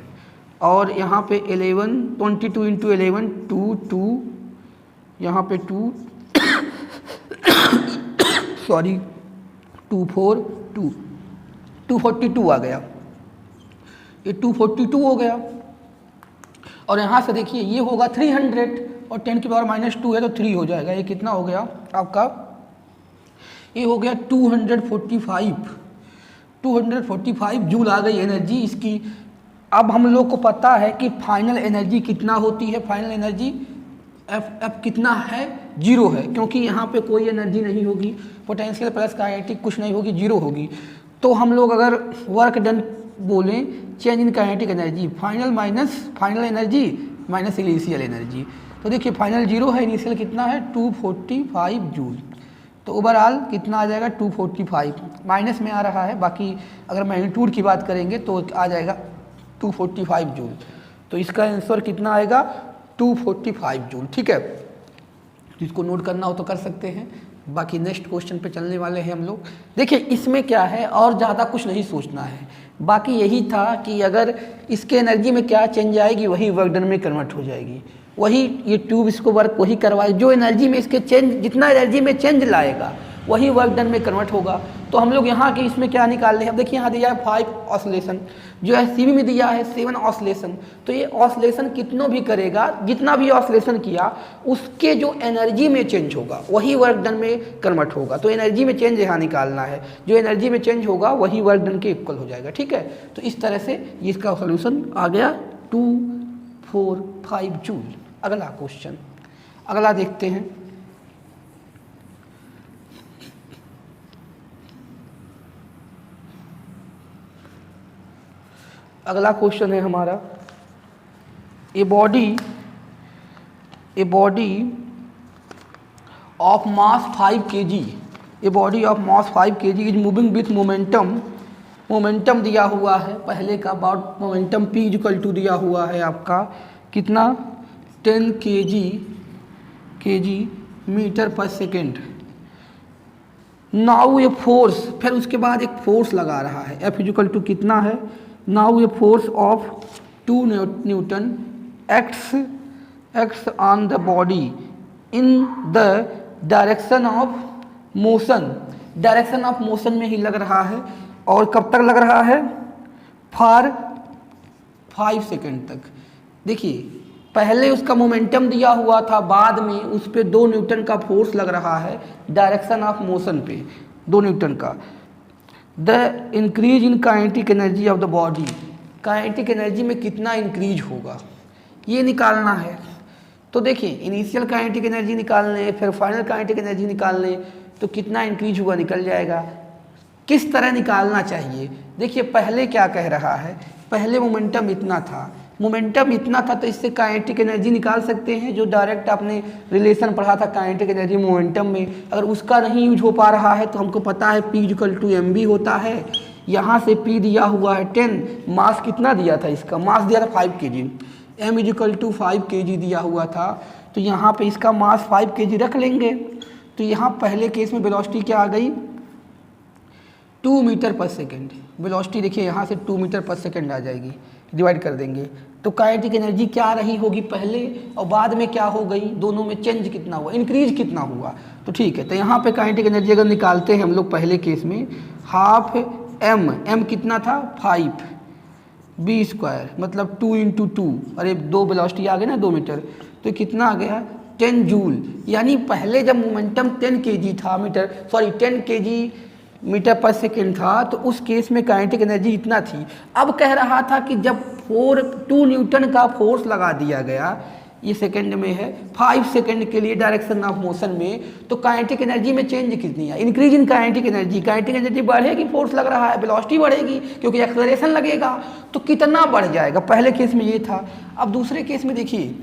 [SPEAKER 1] और यहाँ पे 11 22 इंटू 11 2 यहाँ पे 2 सॉरी 2 4 2 242 आ गया, ये 242 हो गया। और यहाँ से देखिए ये होगा 300 और 10 की पावर -2 है तो 3 हो जाएगा। ये कितना हो गया आपका? ये हो गया 245 जूल आ गई एनर्जी इसकी। अब हम लोग को पता है कि फाइनल एनर्जी कितना होती है? फाइनल एनर्जी एफ कितना है? 0 है, क्योंकि यहाँ पे कोई एनर्जी नहीं होगी, पोटेंशियल प्लस काइनेटिक कुछ नहीं होगी, 0 होगी। तो हम लोग अगर वर्क डन बोलें change in kinetic energy, final energy minus initial energy, तो देखिए फाइनल 0 है, इनिशियल कितना है? 245 जूल। तो ओवरऑल कितना आ जाएगा? 245, माइनस में आ रहा है, बाकी अगर मैग्नीट्यूड की बात करेंगे तो आ जाएगा 245 जूल। तो इसका आंसर कितना आएगा? 245 जूल। ठीक है, जिसको नोट करना हो तो कर सकते हैं। बाकी नेक्स्ट क्वेश्चन पे चलने वाले हैं हम लोग। देखिए इसमें क्या है, और ज़्यादा कुछ नहीं सोचना है, बाकी यही था कि अगर इसके एनर्जी में क्या चेंज आएगी वही वर्क डन में कन्वर्ट हो जाएगी, वही ये ट्यूब इसको वर्क वही करवाए, जो एनर्जी में इसके चेंज, जितना एनर्जी में चेंज लाएगा वही वर्क डन में कन्वर्ट होगा। तो हम लोग यहाँ के इसमें क्या निकाल रहे हैं? अब देखिए यहाँ दिया है 5 ऑसिलेशन, जो है सीबी में दिया है 7 ऑसिलेशन। तो ये ऑसिलेशन कितनों भी करेगा, जितना भी ऑसिलेशन किया उसके जो एनर्जी में चेंज होगा वही वर्क डन में कन्वर्ट होगा। तो एनर्जी में चेंज यहाँ निकालना है, जो एनर्जी में चेंज होगा वही वर्क डन के इक्वल हो जाएगा। ठीक है, तो इस तरह से इसका सोल्यूशन आ गया 245 जूल। अगला क्वेश्चन, अगला देखते हैं। अगला क्वेश्चन है हमारा, a body of mass 5 kg, a body of mass 5 kg is moving with momentum दिया हुआ है पहले का, अबाउट मोमेंटम p = दिया हुआ है आपका कितना? 10 kg metre per second. Now a force, फिर उसके बाद एक फोर्स लगा रहा है, F = कितना है? Now a force of 2 Newton acts on the body in the direction of motion में ही लग रहा है, और कब तक लग रहा है? फॉर 5 सेकेंड तक। देखिए पहले उसका मोमेंटम दिया हुआ था, बाद में उस पर 2 न्यूटन का फोर्स लग रहा है डायरेक्शन ऑफ मोशन पे, 2 न्यूटन का। The increase in kinetic energy of the body, kinetic energy में कितना इंक्रीज होगा ये निकालना है। तो देखिए इनिशियल काइनेटिक एनर्जी निकाल लें, फिर फाइनल काइनेटिक एनर्जी निकाल लें, तो कितना इंक्रीज हुआ निकल जाएगा। किस तरह निकालना चाहिए? देखिए पहले क्या कह रहा है, पहले मोमेंटम इतना था, तो इससे काइनेटिक एनर्जी निकाल सकते हैं, जो डायरेक्ट आपने रिलेशन पढ़ा था काइनेटिक एनर्जी मोमेंटम में। अगर उसका नहीं यूज हो पा रहा है तो हमको पता है P = mv होता है। यहाँ से P दिया हुआ है 10, मास कितना दिया था इसका? मास दिया था 5 kg, m = 5 kg दिया हुआ था, तो यहाँ पे इसका मास 5 kg रख लेंगे। तो यहाँ पहले केस में वेलोसिटी क्या आ गई? 2 मीटर पर सेकेंड। वेलोसिटी देखिए यहाँ से 2 मीटर पर सेकेंड आ जाएगी। डिवाइड कर देंगे तो काइनेटिक एनर्जी क्या रही होगी पहले और बाद में क्या हो गई, दोनों में चेंज कितना हुआ, इंक्रीज कितना हुआ। तो ठीक है, तो यहाँ पे काइनेटिक एनर्जी अगर निकालते हैं हम लोग पहले केस में, हाफ एम कितना था 5 बी स्क्वायर मतलब 2 × 2, अरे 2 वेलोसिटी आ गए ना 2 मीटर, तो कितना आ गया 10 जूल। यानी पहले जब मोमेंटम 10 kg था 10 kg मीटर पर सेकेंड था तो उस केस में काइनेटिक एनर्जी इतना थी। अब कह रहा था कि जब 2 न्यूटन का फोर्स लगा दिया गया, ये सेकंड में है, 5 सेकंड के लिए डायरेक्शन ऑफ मोशन में, तो काइनेटिक एनर्जी में चेंज कितनी है, इंक्रीज इन काइनेटिक एनर्जी बढ़ेगी, फोर्स लग रहा है, वेलोसिटी बढ़ेगी क्योंकि एक्सेलरेशन लगेगा, तो कितना बढ़ जाएगा। पहले केस में ये था। अब दूसरे केस में देखिए,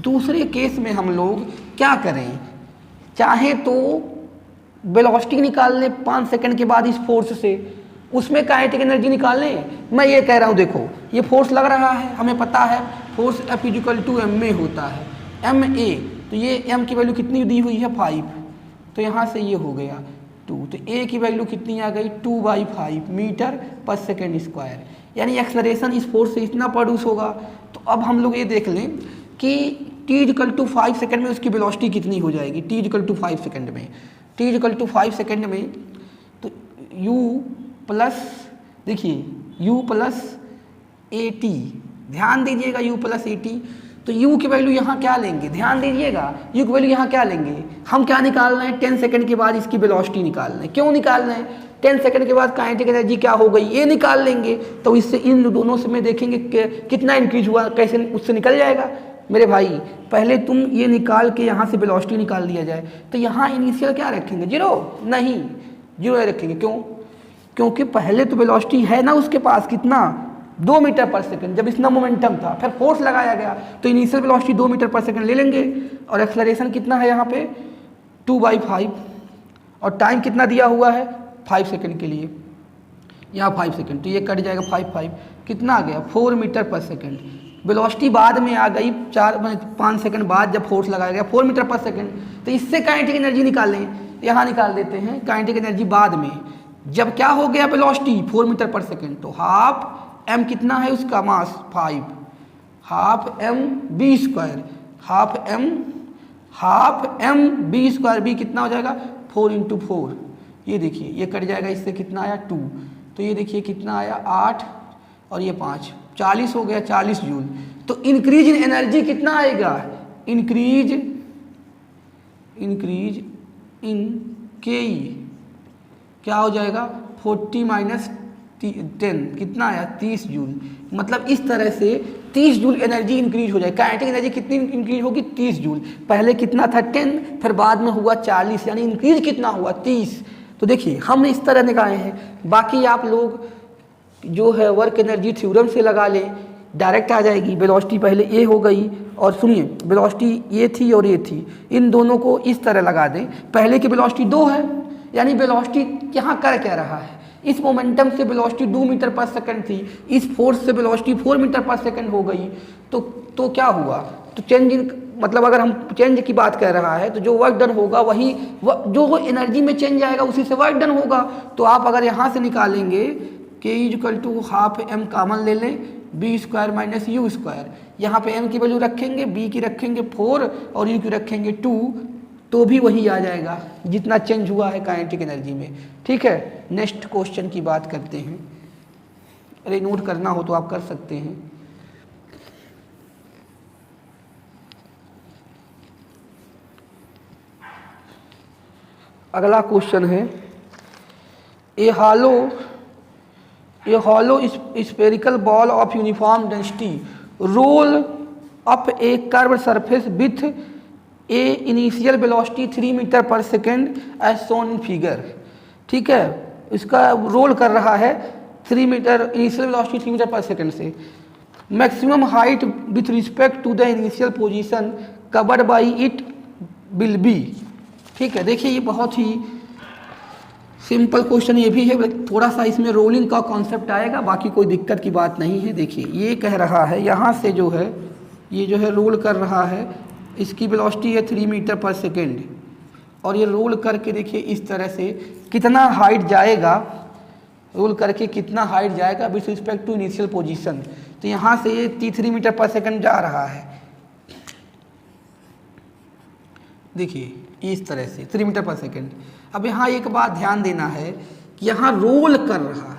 [SPEAKER 1] दूसरे केस में हम लोग क्या करें, चाहे तो वेलोसिटी निकाल लें 5 सेकंड के बाद इस फोर्स से, उसमें काइनेटिक एनर्जी निकाल लें। मैं ये कह रहा हूँ, देखो ये फोर्स लग रहा है, हमें पता है फोर्स F = m में होता है, ma, तो ये m की वैल्यू कितनी दी हुई है 5, तो यहाँ से ये हो गया 2, तो a की वैल्यू कितनी आ गई 2/5 मीटर पर सेकेंड स्क्वायर, यानी एक्सेलरेशन इस फोर्स से इतना प्रोड्यूस होगा। तो अब हम लोग ये देख लें कि t = 5 सेकंड में उसकी वेलोसिटी कितनी हो जाएगी, t = 5 सेकंड में, t = 5 सेकंड में, तो u प्लस, देखिए u प्लस at, ध्यान दीजिएगा u प्लस at, तो u की वैल्यू यहाँ क्या लेंगे, ध्यान दीजिएगा u की वैल्यू यहाँ क्या लेंगे, हम क्या निकाल रहे हैं 10 सेकंड के बाद इसकी वेलोसिटी निकाल रहे हैं। क्यों निकाल रहे हैं, 10 सेकंड के बाद काइनेटिक एनर्जी क्या हो गई ये निकाल लेंगे, तो इससे इन दोनों से में देखेंगे कितना इंक्रीज हुआ, कैसे उससे निकल जाएगा। मेरे भाई पहले तुम ये निकाल के यहाँ से वेलोसिटी निकाल दिया जाए, तो यहाँ इनिशियल क्या रखेंगे 0, नहीं 0 रखेंगे। क्यों, क्योंकि पहले तो वेलोसिटी है ना उसके पास कितना 2 मीटर पर सेकंड, जब इतना मोमेंटम था, फिर फोर्स लगाया गया तो इनिशियल वेलोसिटी 2 मीटर पर सेकंड ले लेंगे, और एक्सेलरेशन कितना है यहाँ पे 2/5, और टाइम कितना दिया हुआ है 5 सेकंड के लिए, यहाँ 5 सेकंड, तो ये कट जाएगा 5 कितना आ गया 4 मीटर पर सेकंड। वेलोसिटी बाद में आ गई 5 सेकंड बाद जब फोर्स लगाया गया 4 मीटर पर सेकंड, तो इससे काइनेटिक एनर्जी निकालें, यहाँ निकाल देते हैं काइनेटिक एनर्जी बाद में, जब क्या हो गया वेलोसिटी 4 मीटर पर सेकंड, तो हाफ m कितना है उसका मास 5, half m b square, half m b square, b कितना हो जाएगा 4 × 4, ये देखिए ये कट जाएगा, इससे कितना आया 2, तो ये देखिए कितना आया 8 और ये 5, 40 हो गया 40 जूल। तो इंक्रीज इन एनर्जी कितना आएगा, इंक्रीज इन ke क्या हो जाएगा 40 - 10 कितना आया 30 जूल। मतलब इस तरह से 30 जूल एनर्जी इंक्रीज हो जाए। काइनेटिक एनर्जी कितनी इंक्रीज होगी 30 जूल, पहले कितना था 10, फिर बाद में हुआ 40, यानी इंक्रीज कितना हुआ 30। तो देखिए हमने इस तरह निकाले हैं, बाकी आप लोग जो है वर्क एनर्जी थ्योरम से लगा लें, डायरेक्ट आ जाएगी। वेलोसिटी पहले ए हो गई, और सुनिए वेलोसिटी ये थी और ये थी, इन दोनों को इस तरह लगा दें। पहले की वेलोसिटी 2 है, यानी वेलोसिटी यहाँ कर क्या रहा है, इस मोमेंटम से वेलोसिटी 2 मीटर पर सेकंड थी, इस फोर्स से वेलोसिटी 4 मीटर पर सेकंड हो गई। तो क्या हुआ, तो चेंज इन, मतलब अगर हम चेंज की बात कर रहा है तो जो वर्क डन होगा वही जो एनर्जी में चेंज आएगा उसी से वर्क डन होगा। तो आप अगर यहाँ से निकालेंगे k = हाफ m कॉमन ले लें, b square minus u square, यहाँ पे m की वैल्यू रखेंगे, b की रखेंगे 4 और u की रखेंगे 2, तो भी वही आ जाएगा जितना चेंज हुआ है काइनेटिक एनर्जी में। ठीक है, नेक्स्ट क्वेश्चन की बात करते हैं। अरे नोट करना हो तो आप कर सकते हैं। अगला क्वेश्चन है, ए hollow spherical ball of uniform density roll up a curved surface with a initial velocity 3 metre per second as shown in figure। ठीक है, इसका रोल कर रहा है 3 metre, initial velocity 3 metre per second से, maximum height with respect to the initial position covered by it will be. ठीक है, देखिए ये बहुत ही सिंपल क्वेश्चन ये भी है, थोड़ा सा इसमें रोलिंग का कॉन्सेप्ट आएगा, बाकी कोई दिक्कत की बात नहीं है। देखिए ये कह रहा है यहाँ से जो है ये जो है रोल कर रहा है, इसकी वेलोसिटी है 3 मीटर पर सेकेंड, और ये रोल करके देखिए इस तरह से कितना हाइट जाएगा, रोल करके कितना हाइट जाएगा with respect to initial position. तो यहाँ से ये T3 मीटर पर सेकंड जा रहा है, देखिए इस तरह से 3 मीटर पर सेकंड। अब यहाँ एक बात ध्यान देना है कि यहाँ रोल कर रहा है,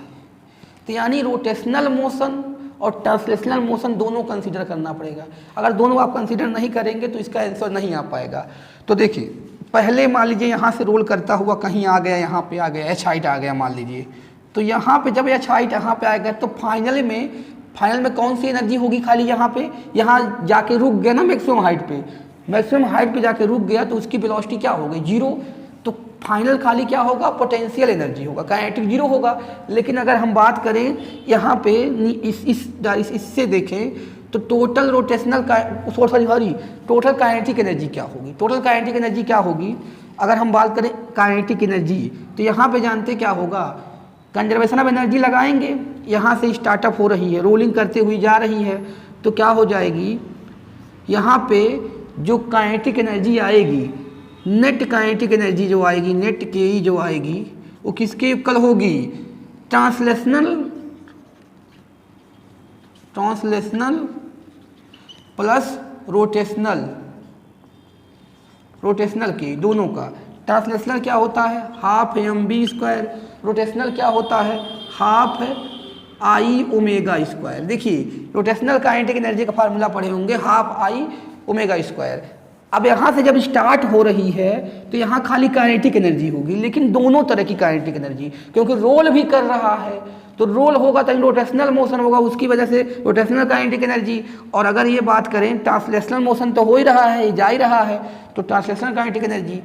[SPEAKER 1] तो यानी रोटेशनल मोशन और ट्रांसलेशनल मोशन दोनों कंसीडर करना पड़ेगा। अगर दोनों आप कंसीडर नहीं करेंगे तो इसका आंसर नहीं आ पाएगा। तो देखिए पहले मान लीजिए यहाँ से रोल करता हुआ कहीं आ गया, यहाँ पे आ गया, एच हाइट आ गया मान लीजिए, तो यहाँ पे जब एच हाइट यहाँ पे आएगा तो फाइनल में कौन सी एनर्जी होगी खाली यहाँ पे, यहाँ जाके रुक गया ना मैक्सिमम हाइट पे, मैक्सिमम हाइट पे जाके रुक गया तो उसकी वेलोसिटी क्या हो गई, जीरो। तो फाइनल खाली क्या होगा, पोटेंशियल एनर्जी होगा, काइनेटिक जीरो होगा। लेकिन अगर हम बात करें यहाँ पे इससे देखें तो total rotational total kinetic energy क्या होगी, टोटल काइनेटिक एनर्जी क्या होगी। अगर हम बात करें काइनेटिक एनर्जी तो यहाँ पे जानते क्या होगा, कंजर्वेशन ऑफ एनर्जी लगाएंगे, यहाँ से स्टार्टअप हो रही है, रोलिंग करते हुई जा रही है, तो क्या हो जाएगी, यहाँ पे जो काइनेटिक एनर्जी आएगी, नेट काइनेटिक एनर्जी जो आएगी, नेट के ई जो आएगी वो किसके इक्वल होगी, ट्रांसलेशनल प्लस रोटेशनल की, दोनों का। ट्रांसलेशनल क्या होता है, half m v square, rotational क्या होता है, हाफ आई ओमेगा स्क्वायर। देखिए रोटेशनल काइनेटिक एनर्जी का फार्मूला पढ़े होंगे, हाफ आई ओमेगा स्क्वायर। अब यहाँ से जब स्टार्ट हो रही है तो यहाँ खाली काइनेटिक एनर्जी होगी, लेकिन दोनों तरह की काइनेटिक एनर्जी, क्योंकि रोल भी कर रहा है तो रोल होगा तो रोटेशनल मोशन होगा, उसकी वजह से रोटेशनल काइनेटिक एनर्जी। और अगर ये बात करें ट्रांसलेशनल मोशन तो हो ही रहा है, जा ही रहा है, तो ट्रांसलेशनल काइनेटिक एनर्जी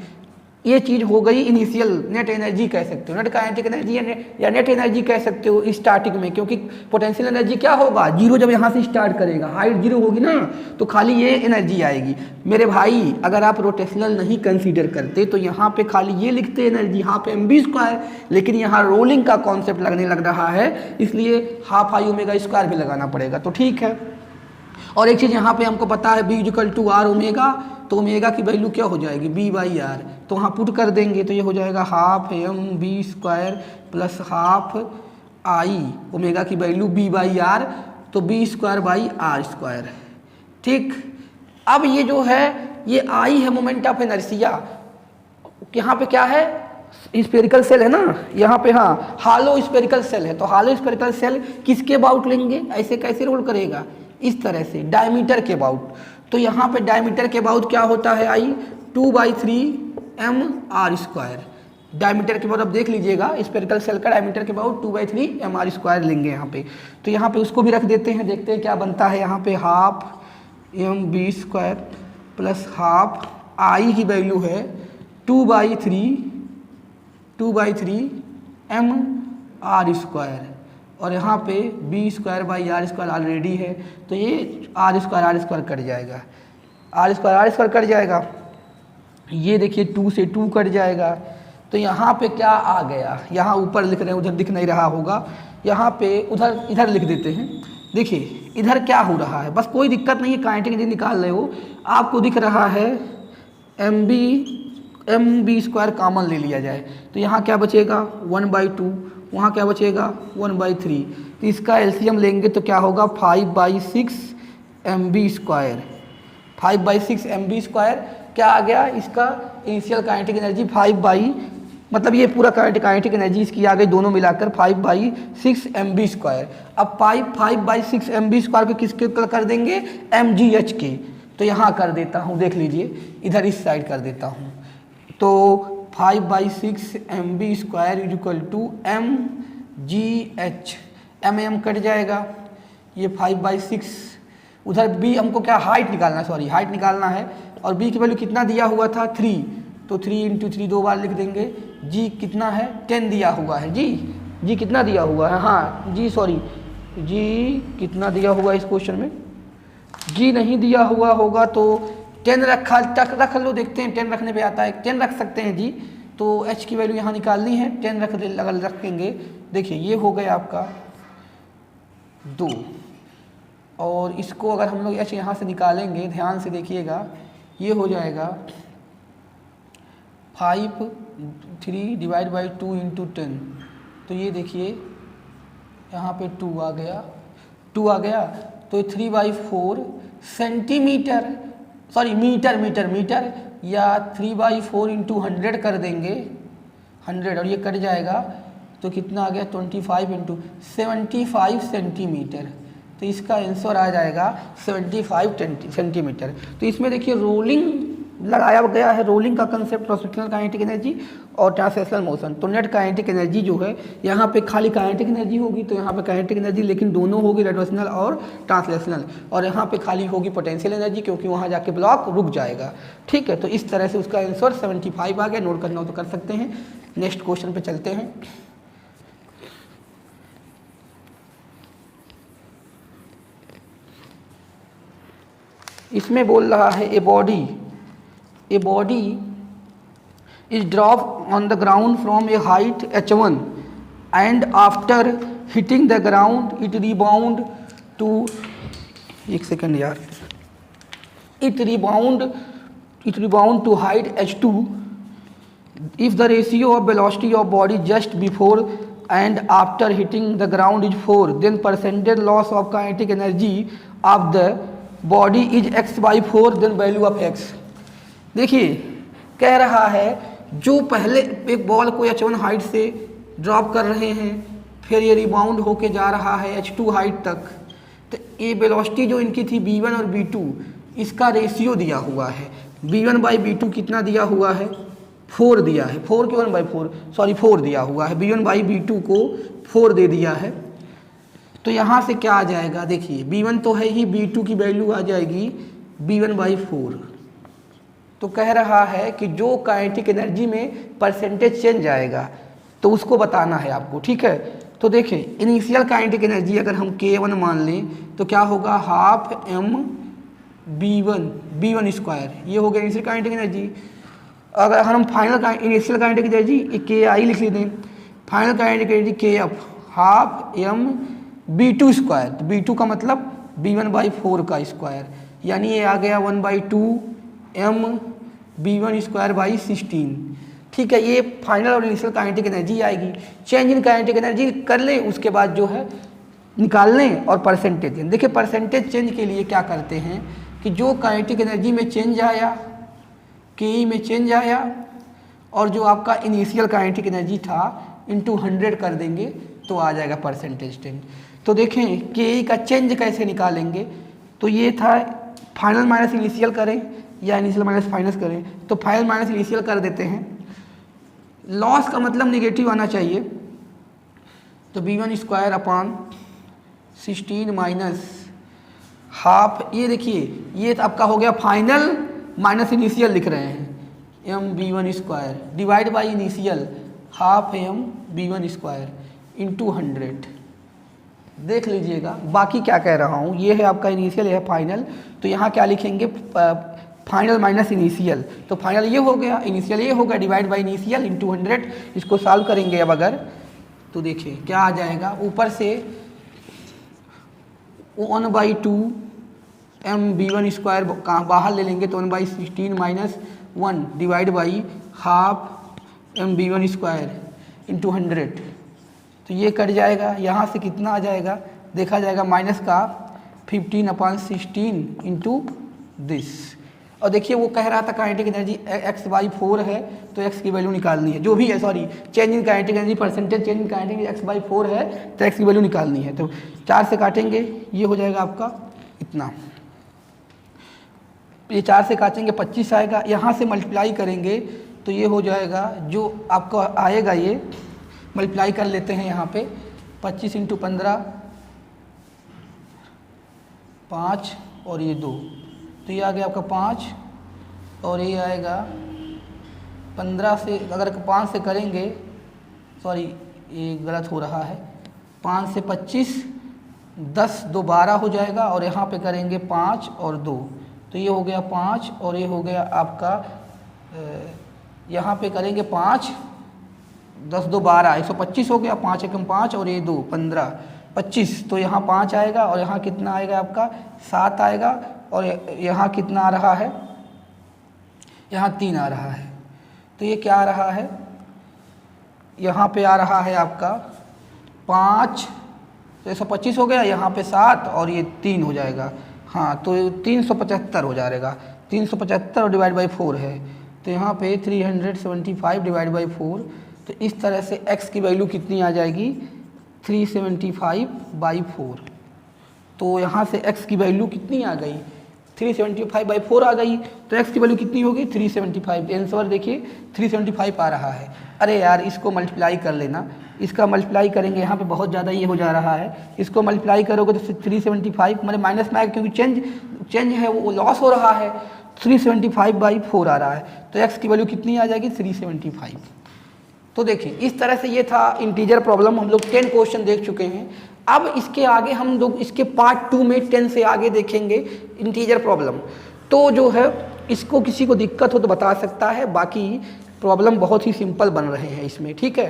[SPEAKER 1] ये चीज़ हो गई इनिशियल नेट एनर्जी कह सकते हो, नेट काइनेटिक एनर्जी या नेट एनर्जी कह सकते हो स्टार्टिंग में, क्योंकि पोटेंशियल एनर्जी क्या होगा, जीरो। जब यहाँ से स्टार्ट करेगा हाइट जीरो होगी ना, तो खाली ये एनर्जी आएगी। मेरे भाई अगर आप रोटेशनल नहीं कंसीडर करते तो यहाँ पे खाली ये लिखते energy half m v square, लेकिन यहाँ रोलिंग का कॉन्सेप्ट लगने लग रहा है, इसलिए हाफ आई ओमेगा स्क्वायर भी लगाना पड़ेगा। तो ठीक है। और एक चीज़ यहाँ पे हमको पता है v equal to r omega, तो ओमेगा की वैल्यू क्या हो जाएगी, बी बाई आर, तो वहाँ पुट कर देंगे तो ये हो जाएगा half m v square plus half I omega की वैल्यू बी बाई आर, तो v square by r square. ठीक, अब ये जो है ये आई है मोमेंट ऑफ इनर्शिया, यहाँ पे क्या है, स्फेरिकल सेल है ना यहाँ पे, हाँ हालो स्फेरिकल सेल है, तो हालो स्फेरिकल सेल किसके अबाउट लेंगे, ऐसे कैसे रोल करेगा, इस तरह से डायमीटर के अबाउट। तो यहाँ पे डायमीटर के अबाउट क्या होता है, आई 2/3 एम आर स्क्वायर। डायमीटर के अबाउट अब देख लीजिएगा, स्फेरिकल सेल का डायमीटर के अबाउट 2/3 एम आर स्क्वायर लेंगे यहाँ पे। तो यहाँ पे उसको भी रख देते हैं, देखते हैं क्या बनता है। यहाँ पे half m v square plus half I की वैल्यू है 2/3 एम आर स्क्वायर, और यहाँ पे v square by r square already है, तो ये आर स्क्वायर कट जाएगा, आर स्क्वायर कट जाएगा। ये देखिए 2 से 2 कट जाएगा, तो यहाँ पे क्या आ गया, यहाँ ऊपर लिख रहे हैं, उधर दिख नहीं रहा होगा, यहाँ पे इधर लिख देते हैं। देखिए इधर क्या हो रहा है, बस कोई दिक्कत नहीं है, काइनेटिक एनर्जी निकाल रहे हो, आपको दिख रहा है एम बी स्क्वायर कॉमन ले लिया जाए, तो यहाँ क्या बचेगा 1/2, वहाँ क्या बचेगा 1/3, तो इसका एलसीएम लेंगे तो क्या होगा 5/6 m v square. 5/6 m v square क्या आ गया, इसका इनिशियल काइनेटिक एनर्जी 5 मतलब ये पूरा काइनेटिक एनर्जी इसकी आ गई दोनों मिलाकर 5/6 एम बी स्क्वायर। अब 5/6 एम बी स्क्वायर को किसके कर देंगे, एम जी एच के, तो यहाँ कर देता हूँ, देख लीजिए इधर इस साइड कर देता हूँ, तो 5/6 m v square is equal to m g h, m cut जाएगा, ये 5/6, उधर बी हमको क्या हाइट निकालना है, और बी की वैल्यू कितना दिया हुआ था 3, तो 3 × 3 दो बार लिख देंगे। जी कितना है 10 दिया हुआ है, जी कितना दिया हुआ है, हाँ जी कितना दिया हुआ है इस क्वेश्चन में, जी नहीं दिया हुआ होगा तो 10 रख लो, देखते हैं 10 रखने पे आता है, 10 रख सकते हैं जी। तो h की वैल्यू यहाँ निकालनी है, 10 रखेंगे, देखिए ये हो गया आपका 2, और इसको अगर हम लोग h यहाँ से निकालेंगे, ध्यान से देखिएगा, ये हो जाएगा 5/3 / 2 × 10, तो ये देखिए यहाँ पे 2 आ गया, 2 आ गया, तो 3/4 सेंटीमीटर, सॉरी मीटर या 3/4 इंटू 100 कर देंगे, 100 और ये कट जाएगा तो कितना आ गया 25 इंटू 75 सेंटीमीटर। तो इसका आंसर आ जाएगा 75 सेंटीमीटर। तो इसमें देखिए रोलिंग लगाया गया है, रोलिंग का concept, cross sectional kinetic energy और ट्रांसलेशनल मोशन। तो नेट काइनेटिक एनर्जी जो है यहाँ पे खाली काइनेटिक एनर्जी होगी, तो यहाँ पे काइनेटिक एनर्जी लेकिन दोनों होगी, रोटेशनल और ट्रांसलेशनल, और यहाँ पे खाली होगी पोटेंशियल एनर्जी क्योंकि वहाँ जाके ब्लॉक रुक जाएगा। ठीक है, तो इस तरह से उसका आंसर 75 आ गया। नोट करना हो तो कर सकते हैं। नेक्स्ट क्वेश्चन पे चलते हैं। इसमें बोल रहा है a body is dropped on the ground from a height h1 and after hitting the ground it rebound to, एक सेकंड यार, it rebound to height h2 if the ratio of velocity of body just before and after hitting the ground is 4, then percentage loss of kinetic energy of the body is x/4, then value of x। देखिए कह रहा है जो पहले एक ball को h1 height से drop कर रहे हैं, फिर ये रिबाउंड होके जा रहा है h2 हाइट तक, तो ये वेलोसिटी जो इनकी थी v1 और v2, इसका रेशियो दिया हुआ है। v1/v2 कितना दिया हुआ है, 4 दिया है, 4 के 1/4, सॉरी 4 दिया हुआ है, v1/v2 को 4 दे दिया है। तो यहाँ से क्या आ जाएगा, देखिए v1 तो है ही, v2 की वैल्यू आ जाएगी v1/4। तो कह रहा है कि जो काइनेटिक एनर्जी में परसेंटेज चेंज आएगा तो उसको बताना है आपको। ठीक है, तो देखें इनिशियल काइनेटिक एनर्जी अगर हम K1 मान लें तो क्या होगा, हाफ m v1 स्क्वायर, ये हो गया इनिशियल काइनेटिक एनर्जी। अगर हम final initial kinetic energy Ki लिख लेते हैं, final kinetic energy Kf half m v2 square, तो v2 का मतलब v1/4 का स्क्वायर, यानी ये आ गया 1/2 m v1 स्क्वायर बाई 16। ठीक है, ये फाइनल और इनिशियल काइनेटिक एनर्जी आएगी। चेंज इन काइनेटिक एनर्जी कर लें, उसके बाद जो है निकाल लें और परसेंटेज दें। देखिए परसेंटेज चेंज के लिए क्या करते हैं कि जो काइनेटिक एनर्जी में चेंज आया, के में चेंज आया, और जो आपका इनिशियल काइनेटिक एनर्जी था इंटू 100 कर देंगे तो आ जाएगा परसेंटेज चेंज। तो देखें के का चेंज कैसे निकालेंगे, तो ये था फाइनल माइनस इनिशियल करें या इनिशियल माइनस फाइनल करें, तो फाइनल माइनस इनिशियल कर देते हैं। लॉस का मतलब नेगेटिव आना चाहिए, तो v1 square upon 16 minus half, ये देखिए ये तो आपका हो गया फाइनल माइनस इनिशियल लिख रहे हैं, m v1 square divide by initial half m v1 square into 100। देख लीजिएगा बाकी क्या कह रहा हूँ, ये है आपका इनिशियल, ये है फाइनल, तो यहाँ क्या लिखेंगे, फाइनल माइनस इनिशियल, तो फाइनल ये हो गया, इनिशियल ये होगा, डिवाइड बाई इनिशियल इंटू 100। इसको सॉल्व करेंगे अब अगर, तो देखिए क्या आ जाएगा, ऊपर से 1/2 m v1 स्क्वायर कहाँ बाहर ले लेंगे तो 1/16 minus 1 divide by half m v1 square into 100। तो ये कट जाएगा, यहाँ से कितना आ जाएगा, देखा जाएगा माइनस का 15/16 इंटू दिस। और देखिए वो कह रहा था काइनेटिक एनर्जी x/4 है, तो x की वैल्यू निकालनी है, जो भी है, sorry change in kinetic energy, percentage change in kinetic energy x/4 है, तो x की वैल्यू निकालनी है। तो 4 से काटेंगे, ये हो जाएगा आपका इतना, ये 4 से काटेंगे 25 आएगा, यहाँ से मल्टीप्लाई करेंगे तो ये हो जाएगा, जो आपका आएगा ये मल्टीप्लाई कर लेते हैं यहाँ पे, 25 इंटू 15 5 और ये 2, तो ये आ गया आपका 5 और ये आएगा 15 से, अगर 5 से करेंगे, सॉरी ये गलत हो रहा है, 5 से 25, 10 2 12 हो जाएगा, और यहाँ पे करेंगे 5 और 2, तो ये हो गया 5 और ये हो गया आपका, यहाँ पे करेंगे 5 10 2 12, 125 हो गया, 5 एकम 5 और ये 2 15 25, तो यहाँ 5 आएगा और यहाँ कितना आएगा आपका 7 आएगा, और यहाँ कितना आ रहा है, यहाँ 3 आ रहा है। तो ये क्या आ रहा है, यहाँ पे आ रहा है आपका 5 तो 125 हो गया, यहाँ पे 7 और ये 3 हो जाएगा। हाँ, तो 375 हो जाएगा। 375 डिवाइड बाई 4 है, तो यहाँ पे 375 डिवाइड बाई 4। तो इस तरह से x की वैल्यू कितनी आ जाएगी, 375/4। तो यहाँ से x की वैल्यू कितनी आ गई, 375/4 आ गई। तो x की वैल्यू कितनी होगी, 375। आंसर देखिए 375 आ रहा है। अरे यार, इसको मल्टीप्लाई कर लेना, इसका मल्टीप्लाई करेंगे, यहाँ पे बहुत ज़्यादा ये हो जा रहा है, इसको मल्टीप्लाई करोगे तो 375 मतलब माइनस में आएगा, क्योंकि चेंज है वो लॉस हो रहा है। 375/4 आ रहा है, तो x की वैल्यू कितनी आ जाएगी, 375। तो देखिए इस तरह से ये था इंटीजर प्रॉब्लम। हम लोग 10 क्वेश्चन देख चुके हैं। अब इसके आगे हम लोग इसके पार्ट 2 में 10 से आगे देखेंगे इंटीजर प्रॉब्लम। तो जो है इसको किसी को दिक्कत हो तो बता सकता है, बाकी प्रॉब्लम बहुत ही सिंपल बन रहे हैं इसमें, ठीक है।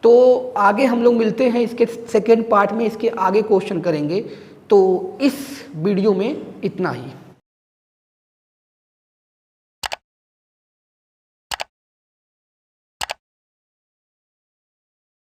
[SPEAKER 1] तो आगे हम लोग मिलते हैं, इसके सेकेंड पार्ट में इसके आगे क्वेश्चन करेंगे। तो इस वीडियो में इतना ही।